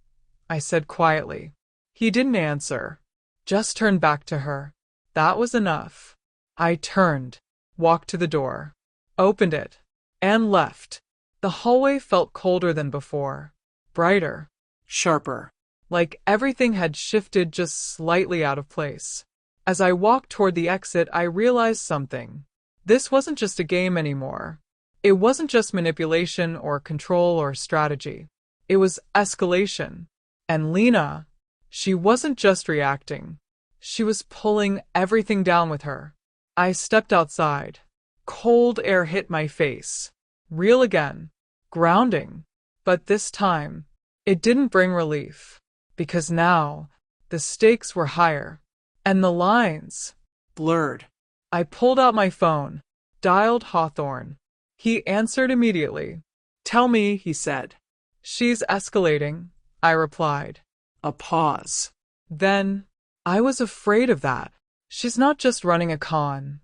I said quietly. He didn't answer, just turned back to her. That was enough. I turned, walked to the door, opened it, and left. The hallway felt colder than before, brighter, sharper, like everything had shifted just slightly out of place. As I walked toward the exit, I realized something. This wasn't just a game anymore. It wasn't just manipulation or control or strategy. It was escalation. And Lena, she wasn't just reacting. She was pulling everything down with her. I stepped outside. Cold air hit my face. Real again. Grounding. But this time, it didn't bring relief. Because now, the stakes were higher. And the lines blurred. I pulled out my phone, dialed Hawthorne. He answered immediately. Tell me, he said. She's escalating, I replied. A pause. Then, I was afraid of that. She's not just running a con.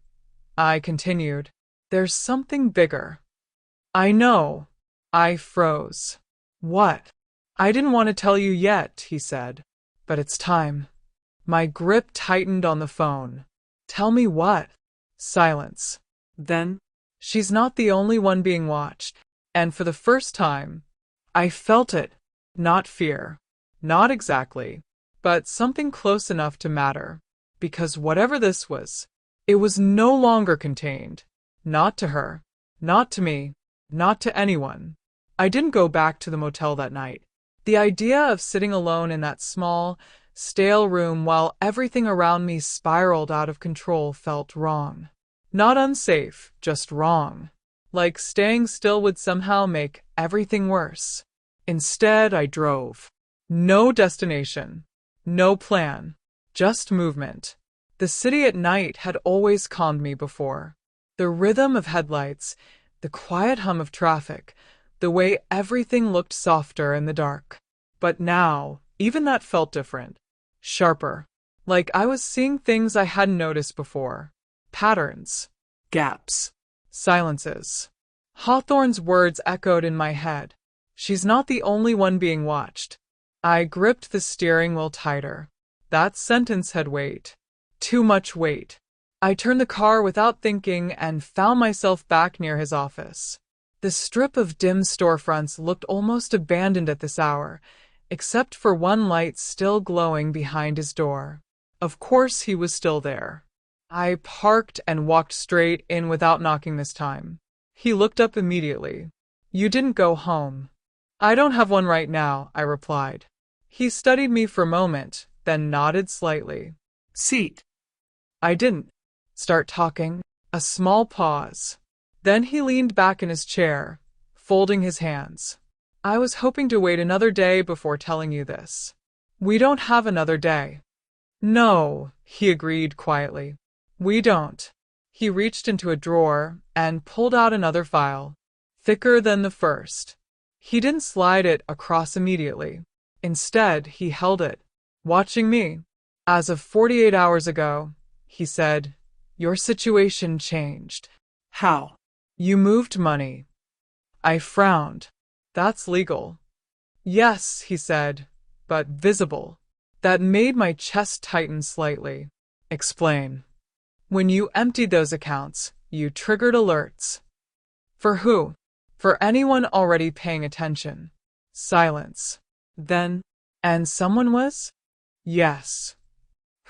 I continued. There's something bigger. I know. I froze. What? I didn't want to tell you yet, he said. But it's time. My grip tightened on the phone. Tell me what? Silence. Then, she's not the only one being watched. And for the first time, I felt it. Not fear. Not exactly. But something close enough to matter. Because whatever this was, it was no longer contained. Not to her. Not to me. Not to anyone. I didn't go back to the motel that night. The idea of sitting alone in that small, stale room while everything around me spiraled out of control felt wrong. Not unsafe, just wrong. Like staying still would somehow make everything worse. Instead, I drove. No destination. No plan. Just movement. The city at night had always calmed me before. The rhythm of headlights, the quiet hum of traffic, the way everything looked softer in the dark. But now, Even that felt different. Sharper. Like I was seeing things I hadn't noticed before. Patterns. Gaps. Silences. Hawthorne's words echoed in my head. She's not the only one being watched. I gripped the steering wheel tighter. That sentence had weight. Too much weight. I turned the car without thinking and found myself back near his office. The strip of dim storefronts looked almost abandoned at this hour, except for one light still glowing behind his door. Of course he was still there. I parked and walked straight in without knocking this time. He looked up immediately. "You didn't go home." "I don't have one right now," I replied. He studied me for a moment, then nodded slightly. Seat. I didn't start talking. A small pause. Then he leaned back in his chair, folding his hands. "I was hoping to wait another day before telling you this." "We don't have another day." "No," he agreed quietly. "We don't." He reached into a drawer and pulled out another file, thicker than the first. He didn't slide it across immediately. Instead, he held it, watching me. "As of 48 hours ago," he said, "your situation changed." How? "You moved money." I frowned. "That's legal." "Yes," he said, "but visible." That made my chest tighten slightly. "Explain." "When you emptied those accounts, you triggered alerts." "For who?" "For anyone already paying attention." Silence. Then, "And someone was?" "Yes."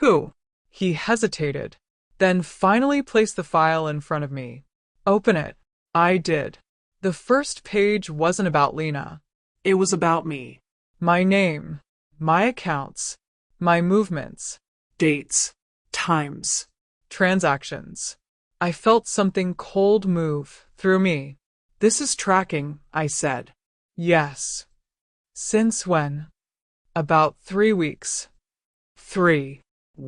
"Who?" He hesitated, then finally placed the file in front of me. "Open it." I did. The first page wasn't about Lena. It was about me. My name, my accounts, my movements, Dates. Times. transactions. I felt something cold move through me. "This is tracking," I said. "Yes." "Since when?" "About 3 weeks." 3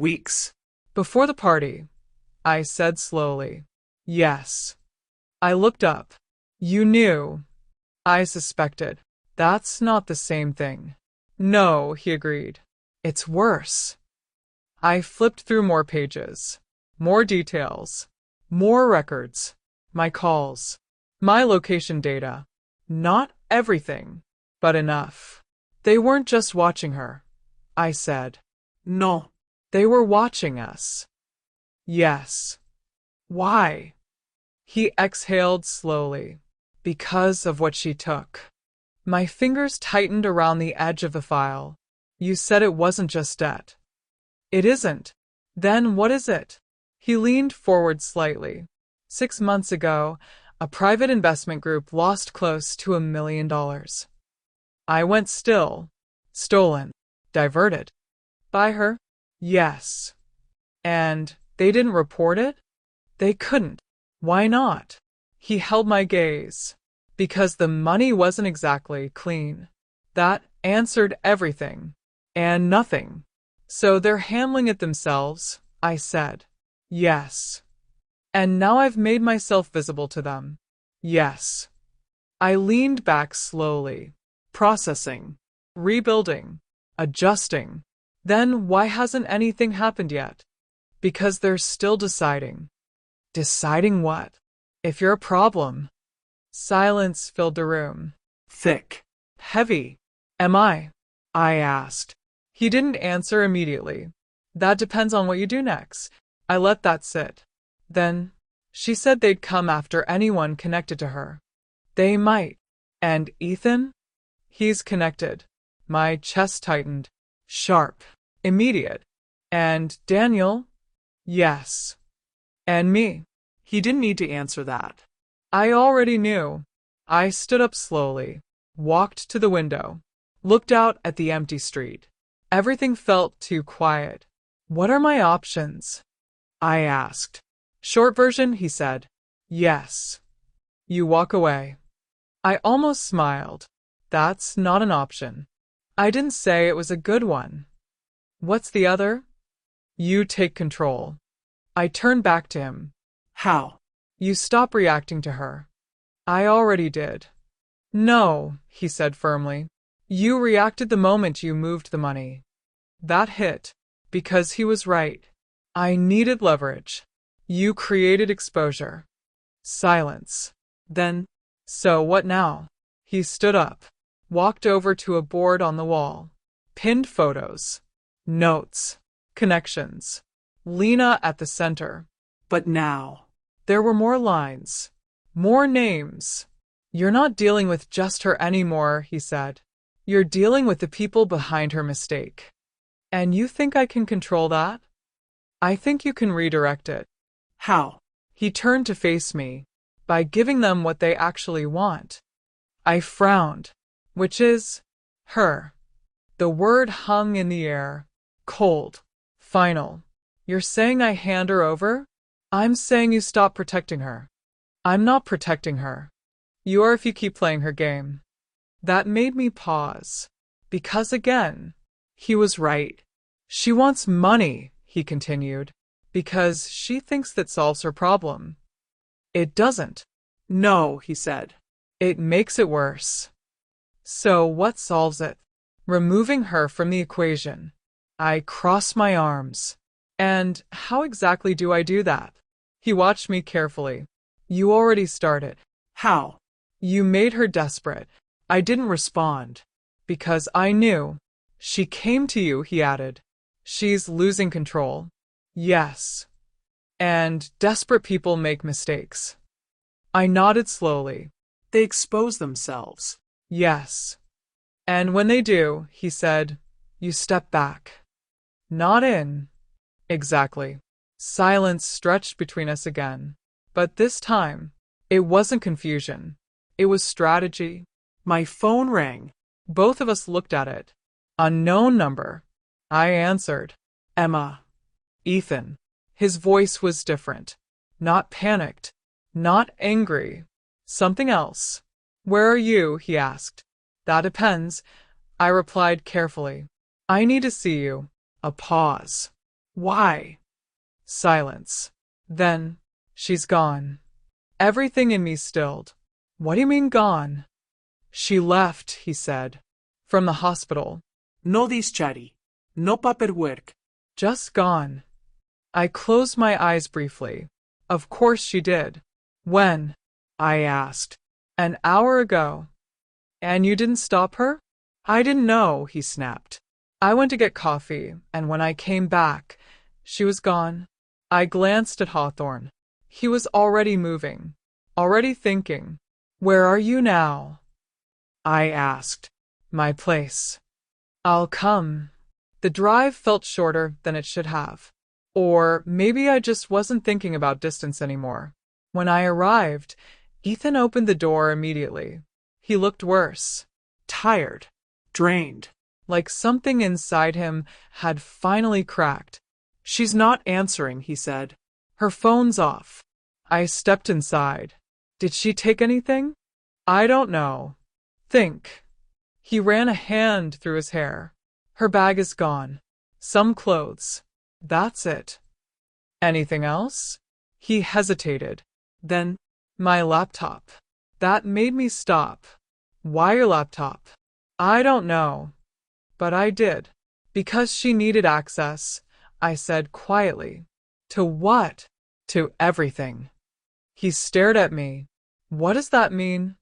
weeks. "Before the party," I said slowly. "Yes." I looked up. "You knew." I suspected. "That's not the same thing." "No," he agreed. "It's worse." I flipped through more pages, more details, more records, my calls, my location data. Not everything, but enough. "They weren't just watching her," I said. No. "They were watching us." "Yes." "Why?" He exhaled slowly. "Because of what she took." My fingers tightened around the edge of the file. "You said it wasn't just debt." "It isn't." "Then what is it?" He leaned forward slightly. 6 months ago, a private investment group lost close to $1 million. I went still. Stolen. Diverted. By her? Yes. And they didn't report it? They couldn't. Why not? He held my gaze. Because the money wasn't exactly clean. That answered everything. And nothing. "So they're handling it themselves," I said. "Yes." "And now I've made myself visible to them." "Yes." I leaned back slowly. Processing. Rebuilding. Adjusting. "Then why hasn't anything happened yet?" "Because they're still deciding." "Deciding what?" "If you're a problem." Silence filled the room. Thick. "Heavy." "Am I?" I asked. He didn't answer immediately. "That depends on what you do next." I let that sit. Then, "She said they'd come after anyone connected to her." "They might." "And Ethan?" "He's connected." My chest tightened. Sharp. Immediate. "And Daniel?" "Yes." "And me?" He didn't need to answer that. I already knew. I stood up slowly, walked to the window, looked out at the empty street. Everything felt too quiet. "What are my options?" I asked. "Short version," he said. "Yes." "You walk away." I almost smiled. "That's not an option." I didn't say it was a good one. "What's the other?" "You take control." I turned back to him. How? "You stop reacting to her." I already did. "No," he said firmly. You reacted the moment you moved the money. That hit, because he was right. I needed leverage. You created exposure. Silence. Then, so what now? He stood up, walked over to a board on the wall. Pinned photos. Notes. Connections. Lena at the center. But now, There were more lines. More names. You're not dealing with just her anymore, he said. You're dealing with the people behind her mistake. And you think I can control that? I think you can redirect it. how? He turned to face me, by giving them what they actually want. I frowned, which is her. The word hung in the air, cold, final. You're saying I hand her over? I'm saying you stop protecting her. I'm not protecting her. You are if you keep playing her game. That made me pause, because again, he was right. She wants money, he continued, because she thinks that solves her problem. It doesn't. No, he said. It makes it worse. So what solves it? Removing her from the equation. I cross my arms. And how exactly do I do that? He watched me carefully. You already started. How? You made her desperate. I didn't respond. Because I knew. She came to you, he added. She's losing control. Yes. And desperate people make mistakes. I nodded slowly. They expose themselves. Yes. And when they do, he said, you step back. Not in. Exactly. Silence stretched between us again. But this time, it wasn't confusion. It was strategy. My phone rang. Both of us looked at it. Unknown number. I answered. Emma. Ethan. His voice was different. Not panicked. Not angry. Something else. Where are you? He asked. That depends. I replied carefully. I need to see you. A pause. Why? Silence. Then, she's gone. Everything in me stilled. What do you mean gone? She left, he said. From the hospital. No discharge. No paperwork. Just gone. I closed my eyes briefly. Of course she did. When? I asked. An hour ago. And you didn't stop her? I didn't know, he snapped. I went to get coffee, and when I came back, she was gone. I glanced at Hawthorne. He was already moving, already thinking. Where are you now? I asked. My place. I'll come. The drive felt shorter than it should have. Or maybe I just wasn't thinking about distance anymore. When I arrived, Ethan opened the door immediately. He looked worse. Tired. Drained. Like something inside him had finally cracked. She's not answering, he said. Her phone's off. I stepped inside. Did she take anything? I don't know. Think. He ran a hand through his hair. Her bag is gone. Some clothes. That's it. Anything else? He hesitated. Then, my laptop. That made me stop. Why your laptop? I don't know. But I did. Because she needed access, I said quietly. To what? To everything. He stared at me. What does that mean?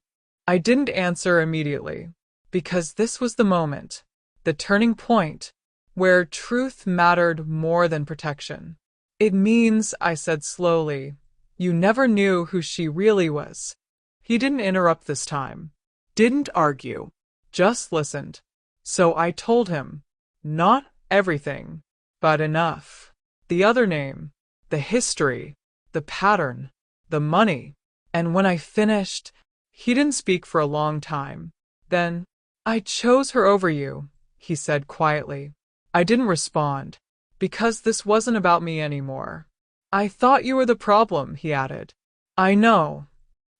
I didn't answer immediately. Because this was the moment. The turning point. Where truth mattered more than protection. It means, I said slowly, you never knew who she really was. He didn't interrupt this time. Didn't argue. Just listened. So I told him. Not everything, but enough. The other name, the history, the pattern, the money. And when I finished, he didn't speak for a long time. Then, I chose her over you, he said quietly. I didn't respond, because this wasn't about me anymore. I thought you were the problem, he added. I know.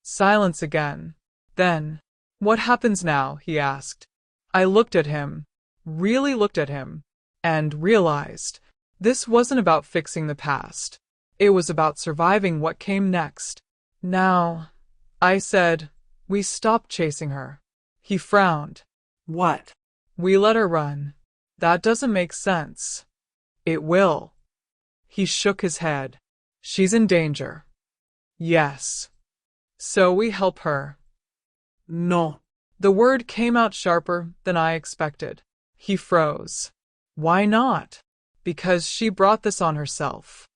Silence again. Then, what happens now, he asked. I looked at him, really looked at him, and realized this wasn't about fixing the past. It was about surviving what came next. Now, I said, we stopped chasing her. He frowned. What? We let her run. That doesn't make sense. It will. He shook his head. She's in danger. Yes. So we help her. No. The word came out sharper than I expected. He froze. Why not? Because she brought this on herself.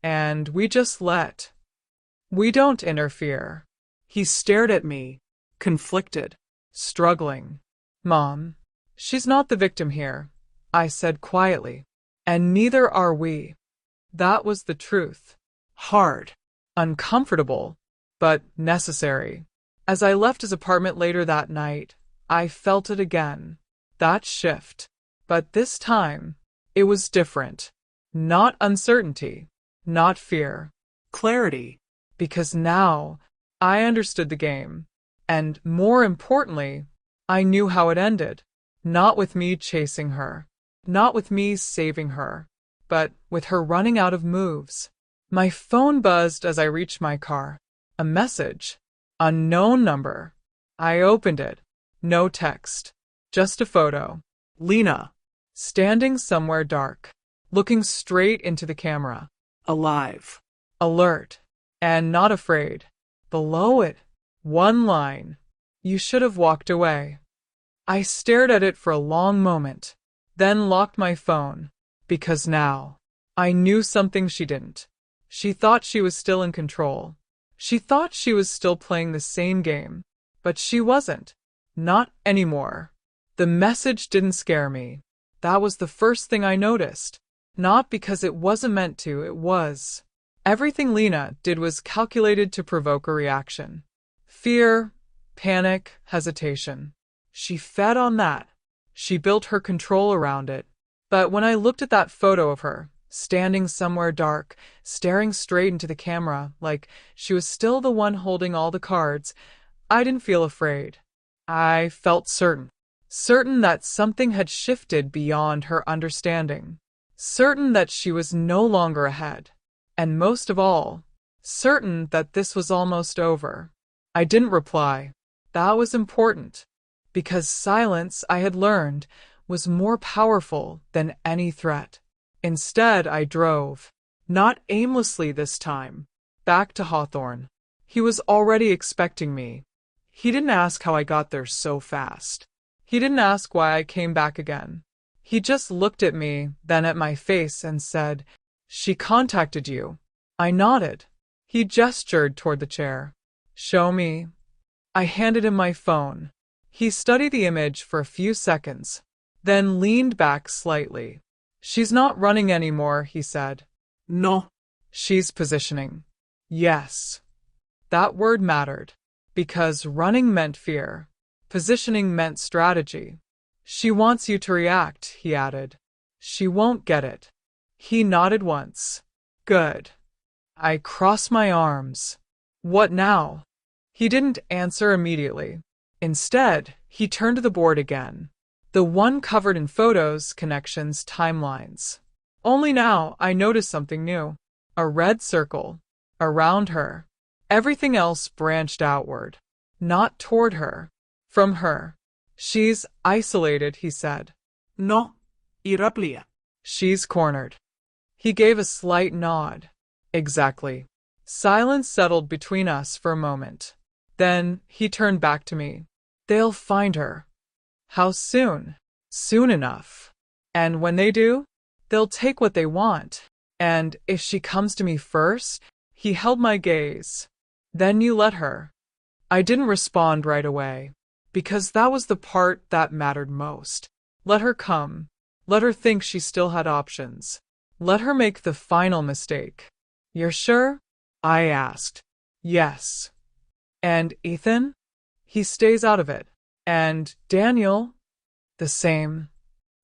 And we just let. We don't interfere. He stared at me, conflicted. Struggling. Mom, she's not the victim here, I said quietly. And neither are we. That was the truth. Hard. Uncomfortable, but necessary. As I left his apartment later that night, I felt it again. That shift. But this time, it was different. Not uncertainty, not fear. Clarity. Because now, I understood the game. And more importantly, I knew how it ended. Not with me chasing her. Not with me saving her. But with her running out of moves. My phone buzzed as I reached my car. A message. Unknown number. I opened it. No text. Just a photo. Lena. Standing somewhere dark. Looking straight into the camera. Alive. Alert. And not afraid. Below it, one line. You should have walked away. I stared at it for a long moment, then locked my phone. Because now, I knew something she didn't. She thought she was still in control. She thought she was still playing the same game. But she wasn't. Not anymore. The message didn't scare me. That was the first thing I noticed. Not because it wasn't meant to, it was. Everything Lena did was calculated to provoke a reaction. Fear, panic, hesitation. She fed on that. She built her control around it. But when I looked at that photo of her, standing somewhere dark, staring straight into the camera, like she was still the one holding all the cards, I didn't feel afraid. I felt certain. Certain that something had shifted beyond her understanding. Certain that she was no longer ahead. And most of all, certain that this was almost over. I didn't reply. That was important. Because silence, I had learned, was more powerful than any threat. Instead, I drove. Not aimlessly this time. Back to Hawthorne. He was already expecting me. He didn't ask how I got there so fast. He didn't ask why I came back again. He just looked at me, then at my face, and said, "She contacted you." I nodded. He gestured toward the chair. "Show me." I handed him my phone. He studied the image for a few seconds, then leaned back slightly. "She's not running anymore," he said. No. "She's positioning." Yes. That word mattered, because running meant fear. Positioning meant strategy. "She wants you to react," he added. "She won't get it." He nodded once. "Good." I crossed my arms. "What now?" He didn't answer immediately. Instead, he turned to the board again. The one covered in photos, connections, timelines. Only now I noticed something new. A red circle. Around her. Everything else branched outward. Not toward her. From her. "She's isolated," he said. No. Iraplia. "She's cornered." He gave a slight nod. Exactly. Silence settled between us for a moment. Then he turned back to me. "They'll find her." "How soon?" "Soon enough. And when they do, they'll take what they want. And if she comes to me first," he held my gaze, "then you let her." I didn't respond right away, because that was the part that mattered most. Let her come. Let her think she still had options. Let her make the final mistake. "You're sure?" I asked. "Yes." "And Ethan?" "He stays out of it." "And Daniel?" "The same."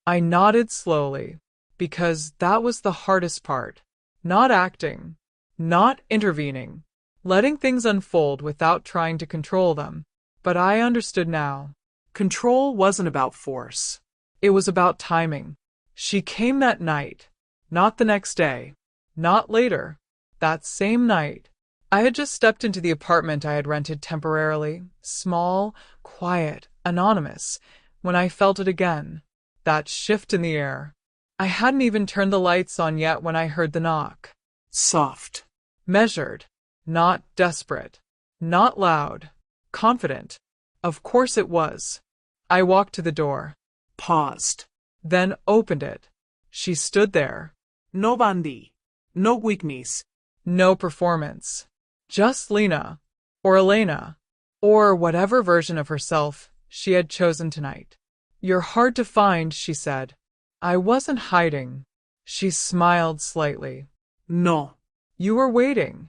I nodded slowly, because that was the hardest part. Not acting. Not intervening. Letting things unfold without trying to control them. But I understood now. Control wasn't about force. It was about timing. She came that night. Not the next day. Not later. That same night. I had just stepped into the apartment I had rented temporarily. Small, quiet, anonymous. when I felt it again, that shift in the air. I hadn't even turned the lights on yet when I heard the knock. Soft. Measured. Not desperate. Not loud. Confident. Of course it was. I walked to the door. Paused. Then opened it. She stood there. No Bandi. No weakness. No performance. Just Lena. Or Elena. Or whatever version of herself she had chosen tonight. You're hard to find, she said. I wasn't hiding. She smiled slightly. No. You were waiting.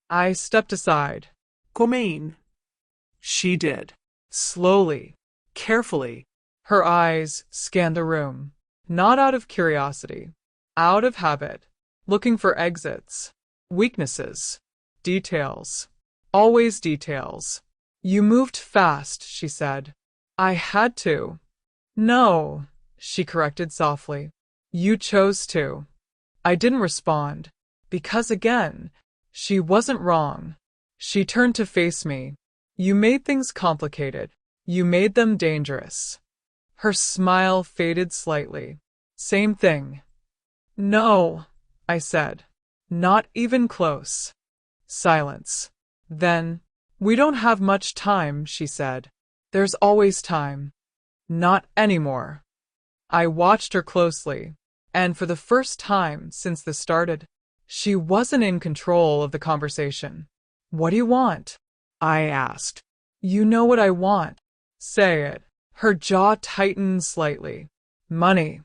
I stepped aside. Come in. She did. Slowly. Carefully. Her eyes scanned the room. Not out of curiosity. Out of habit. Looking for exits. Weaknesses. Details. Always details. You moved fast, she said. I had to. No, she corrected softly. You chose to. I didn't respond. Because again, she wasn't wrong. She turned to face me. You made things complicated. You made them dangerous. Her smile faded slightly. Same thing. No, I said. Not even close. Silence. Then, we don't have much time, she said. There's always time. Not anymore. I watched her closely, and for the first time since this started, she wasn't in control of the conversation. What do you want? I asked. You know what I want. Say it. Her jaw tightened slightly. Money.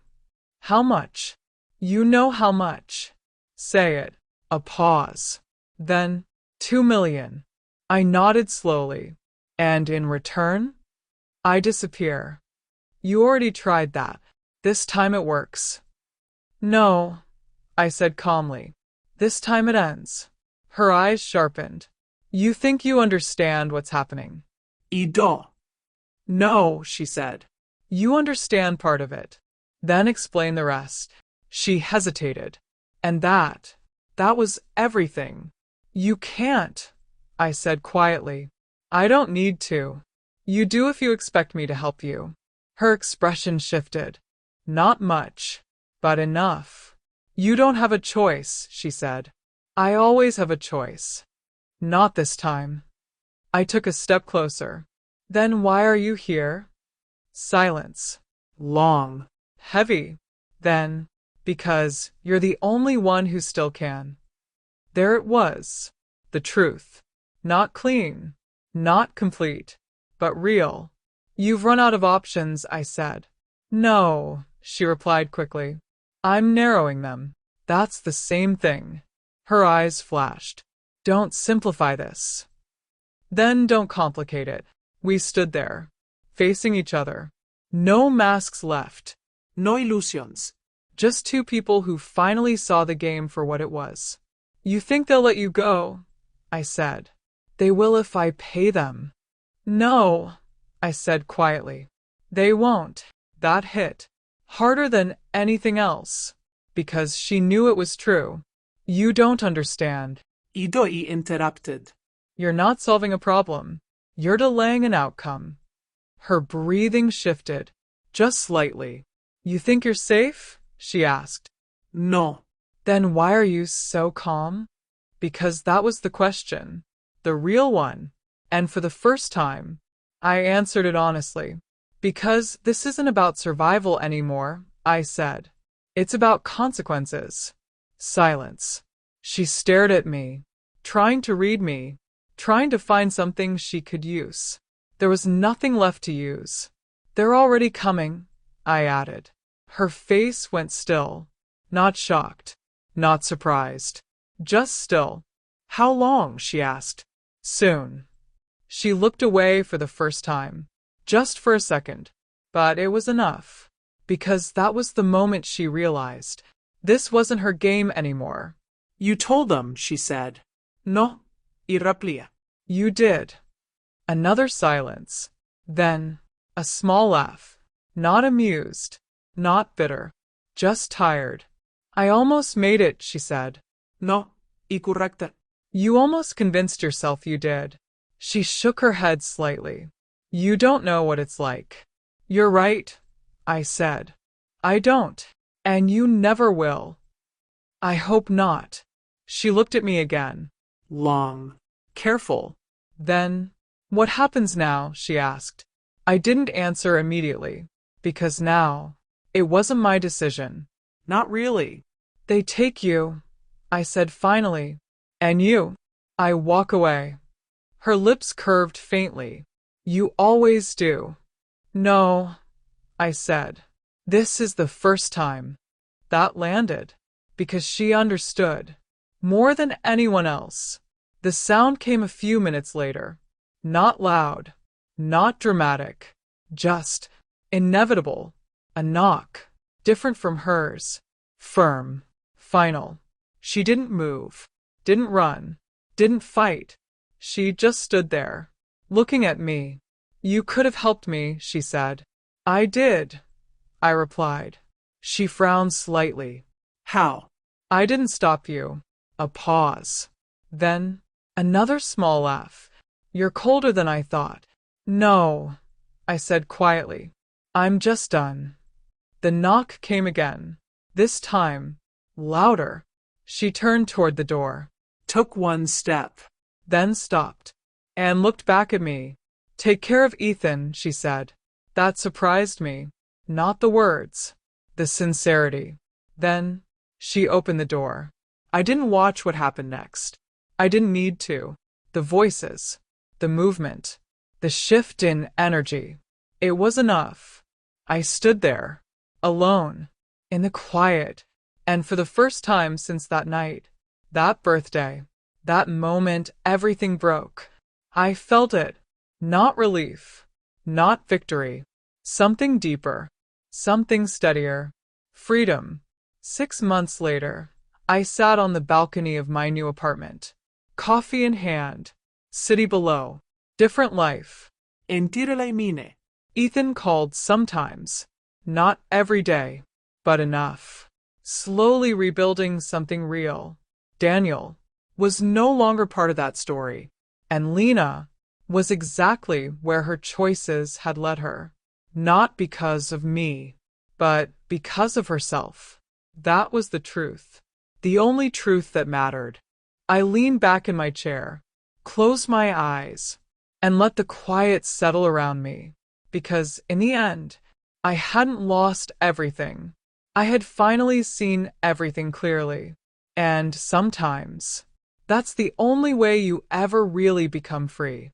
How much? You know how much. Say it. A pause. Then, 2 million. I nodded slowly. And in return? I disappear. You already tried that. This time it works. No, I said calmly. This time it ends. Her eyes sharpened. You think you understand what's happening? Ido. No, she said. You understand part of it. Then explain the rest. She hesitated. And that was everything. You can't, I said quietly. I don't need to. You do if you expect me to help you. Her expression shifted. Not much, but enough. You don't have a choice, she said. I always have a choice. Not this time. I took a step closer. Then why are you here? Silence. Long. Heavy. Then, because you're the only one who still can. There it was. The truth. Not clean. Not complete. But real. You've run out of options, I said. No, she replied quickly. I'm narrowing them. That's the same thing. Her eyes flashed. Don't simplify this. Then don't complicate it. We stood there, facing each other. No masks left. No illusions. Just two people who finally saw the game for what it was. You think they'll let you go? I said. They will if I pay them. No, I said quietly. They won't. That hit. Harder than anything else. Because she knew it was true. You don't understand. Ido interrupted. You're not solving a problem. You're delaying an outcome. Her breathing shifted. Just slightly. You think you're safe? She asked. No. Then why are you so calm? Because that was the question. The real one. And for the first time, I answered it honestly. Because this isn't about survival anymore, I said. It's about consequences. Silence. She stared at me, trying to read me, trying to find something she could use. There was nothing left to use. They're already coming, I added. Her face went still. Not shocked. Not surprised. Just still. How long? She asked. Soon. She looked away for the first time. Just for a second. But it was enough. Because that was the moment she realized. This wasn't her game anymore. You told them, she said. No, irraplia. You did. Another silence. Then, a small laugh. Not amused. Not bitter. Just tired. I almost made it, she said. No, incorrecta. You almost convinced yourself you did. She shook her head slightly. You don't know what it's like. You're right, I said. I don't. And you never will. I hope not. She looked at me again. Long. Careful. Then, what happens now? She asked. I didn't answer immediately, because now, it wasn't my decision. Not really. They take you, I said finally. And you? I walk away. Her lips curved faintly. You always do. No, I said. This is the first time. That landed, because she understood. More than anyone else. The sound came a few minutes later. Not loud, not dramatic, just inevitable. A knock, different from hers. Firm, final. She didn't move, didn't run, didn't fight. She just stood there, looking at me. You could have helped me, she said. I did, I replied. She frowned slightly. How? I didn't stop you. A pause. Then, another small laugh. You're colder than I thought. No, I said quietly. I'm just done. The knock came again. This time, louder. She turned toward the door. Took one step. Then stopped. And looked back at me. Take care of Ethan, she said. That surprised me. Not the words. The sincerity. Then, she opened the door. I didn't watch what happened next. I didn't need to. The voices. The movement. The shift in energy. It was enough. I stood there. Alone. In the quiet. And for the first time since that night, that birthday, that moment everything broke. I felt it. Not relief. Not victory. Something deeper. Something steadier. Freedom. 6 months later, I sat on the balcony of my new apartment. Coffee in hand. City below. Different life. En tiro la mine. Ethan called sometimes. Not every day. But enough. Slowly rebuilding something real. Daniel was no longer part of that story. And Lena was exactly where her choices had led her. Not because of me, but because of herself. That was the truth. The only truth that mattered. I leaned back in my chair, closed my eyes, and let the quiet settle around me. Because in the end, I hadn't lost everything. I had finally seen everything clearly. And sometimes, that's the only way you ever really become free.